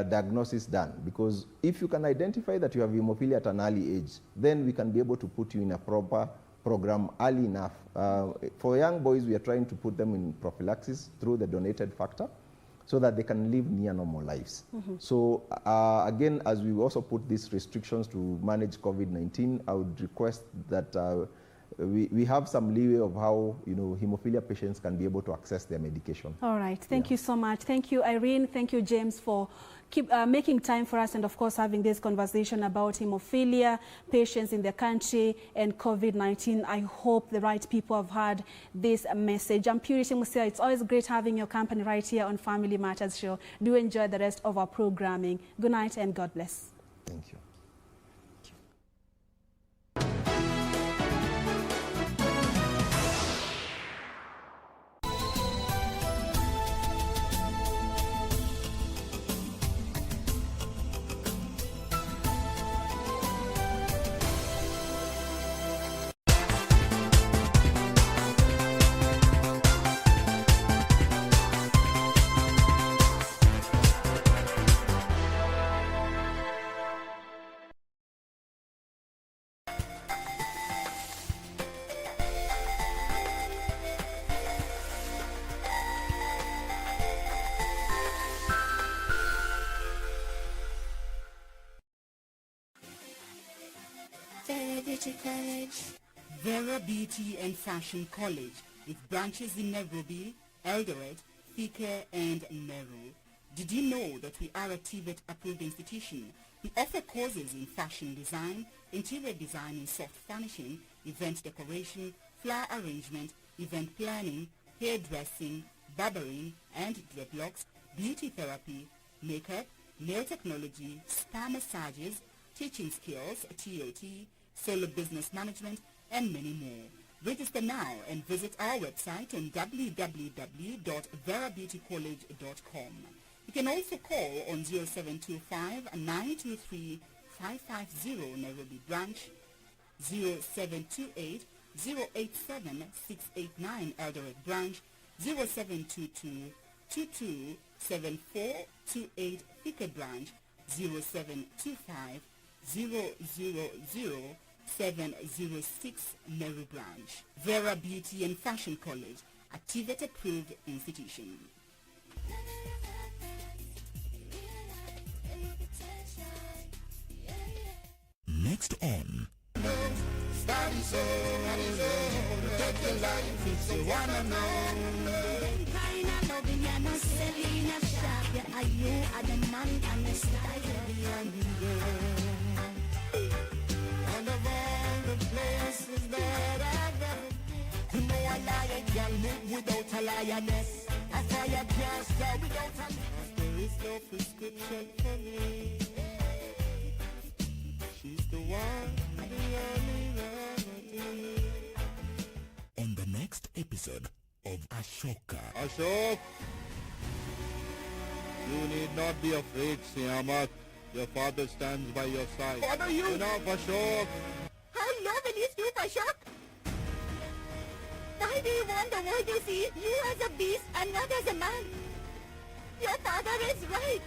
diagnosis done, because if you can identify that you have hemophilia at an early age, then we can be able to put you in a proper program early enough. For young boys, we are trying to put them in prophylaxis through the donated factor so that they can live near normal lives. So again, as we also put these restrictions to manage COVID-19, I would request that we have some leeway of how hemophilia patients can be able to access their medication. All right, thank you so much. Thank you, Irene. Thank you, James, for making time for us and of course having this conversation about hemophilia patients in the country and COVID-19. I hope the right people have heard this message. I'm Purity Museo. It's always great having your company right here on Family Matters Show. Do enjoy the rest of our programming. Good night and God bless. Thank you. Vera Beauty and Fashion College with branches in Nairobi, Eldoret, Thika and Meru. Did you know that we are a TVET approved institution? We offer courses in fashion design, interior design and soft furnishing, event decoration, flower arrangement, event planning, hairdressing, barbering and dreadlocks, beauty therapy, makeup, nail technology, spa massages, teaching skills, TOT, solo business management, and many more. Register now and visit our website on www.verabeautycollege.com. You can also call on 0725-923-550 Nairobi branch, 0728-087-689 Eldoret branch, 0722-227428 Thika branch, 0725-000-706 Meru branch. Vera Beauty and Fashion College, a TVET approved institution. Next on And of all the places that I've ever been, you know a lion can't live without a lioness. A fire can't start without a lioness. There is no prescription for me. She's the one, the only remedy. On the next episode of Ashoka. Ashok, you need not be afraid, Siamak. Your father stands by your side. Father, you... Enough, Ashok. How love it is to Ashok. Why do you want the world to see you as a beast and not as a man? Your father is right.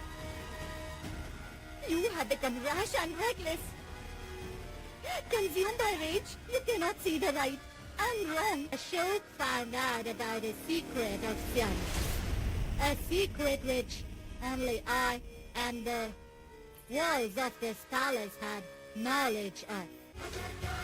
You have become rash and reckless. Consumed by rage, you cannot see the right and wrong. Ashok found out about a secret of science. A secret which only I and the walls of the scholars had knowledge of.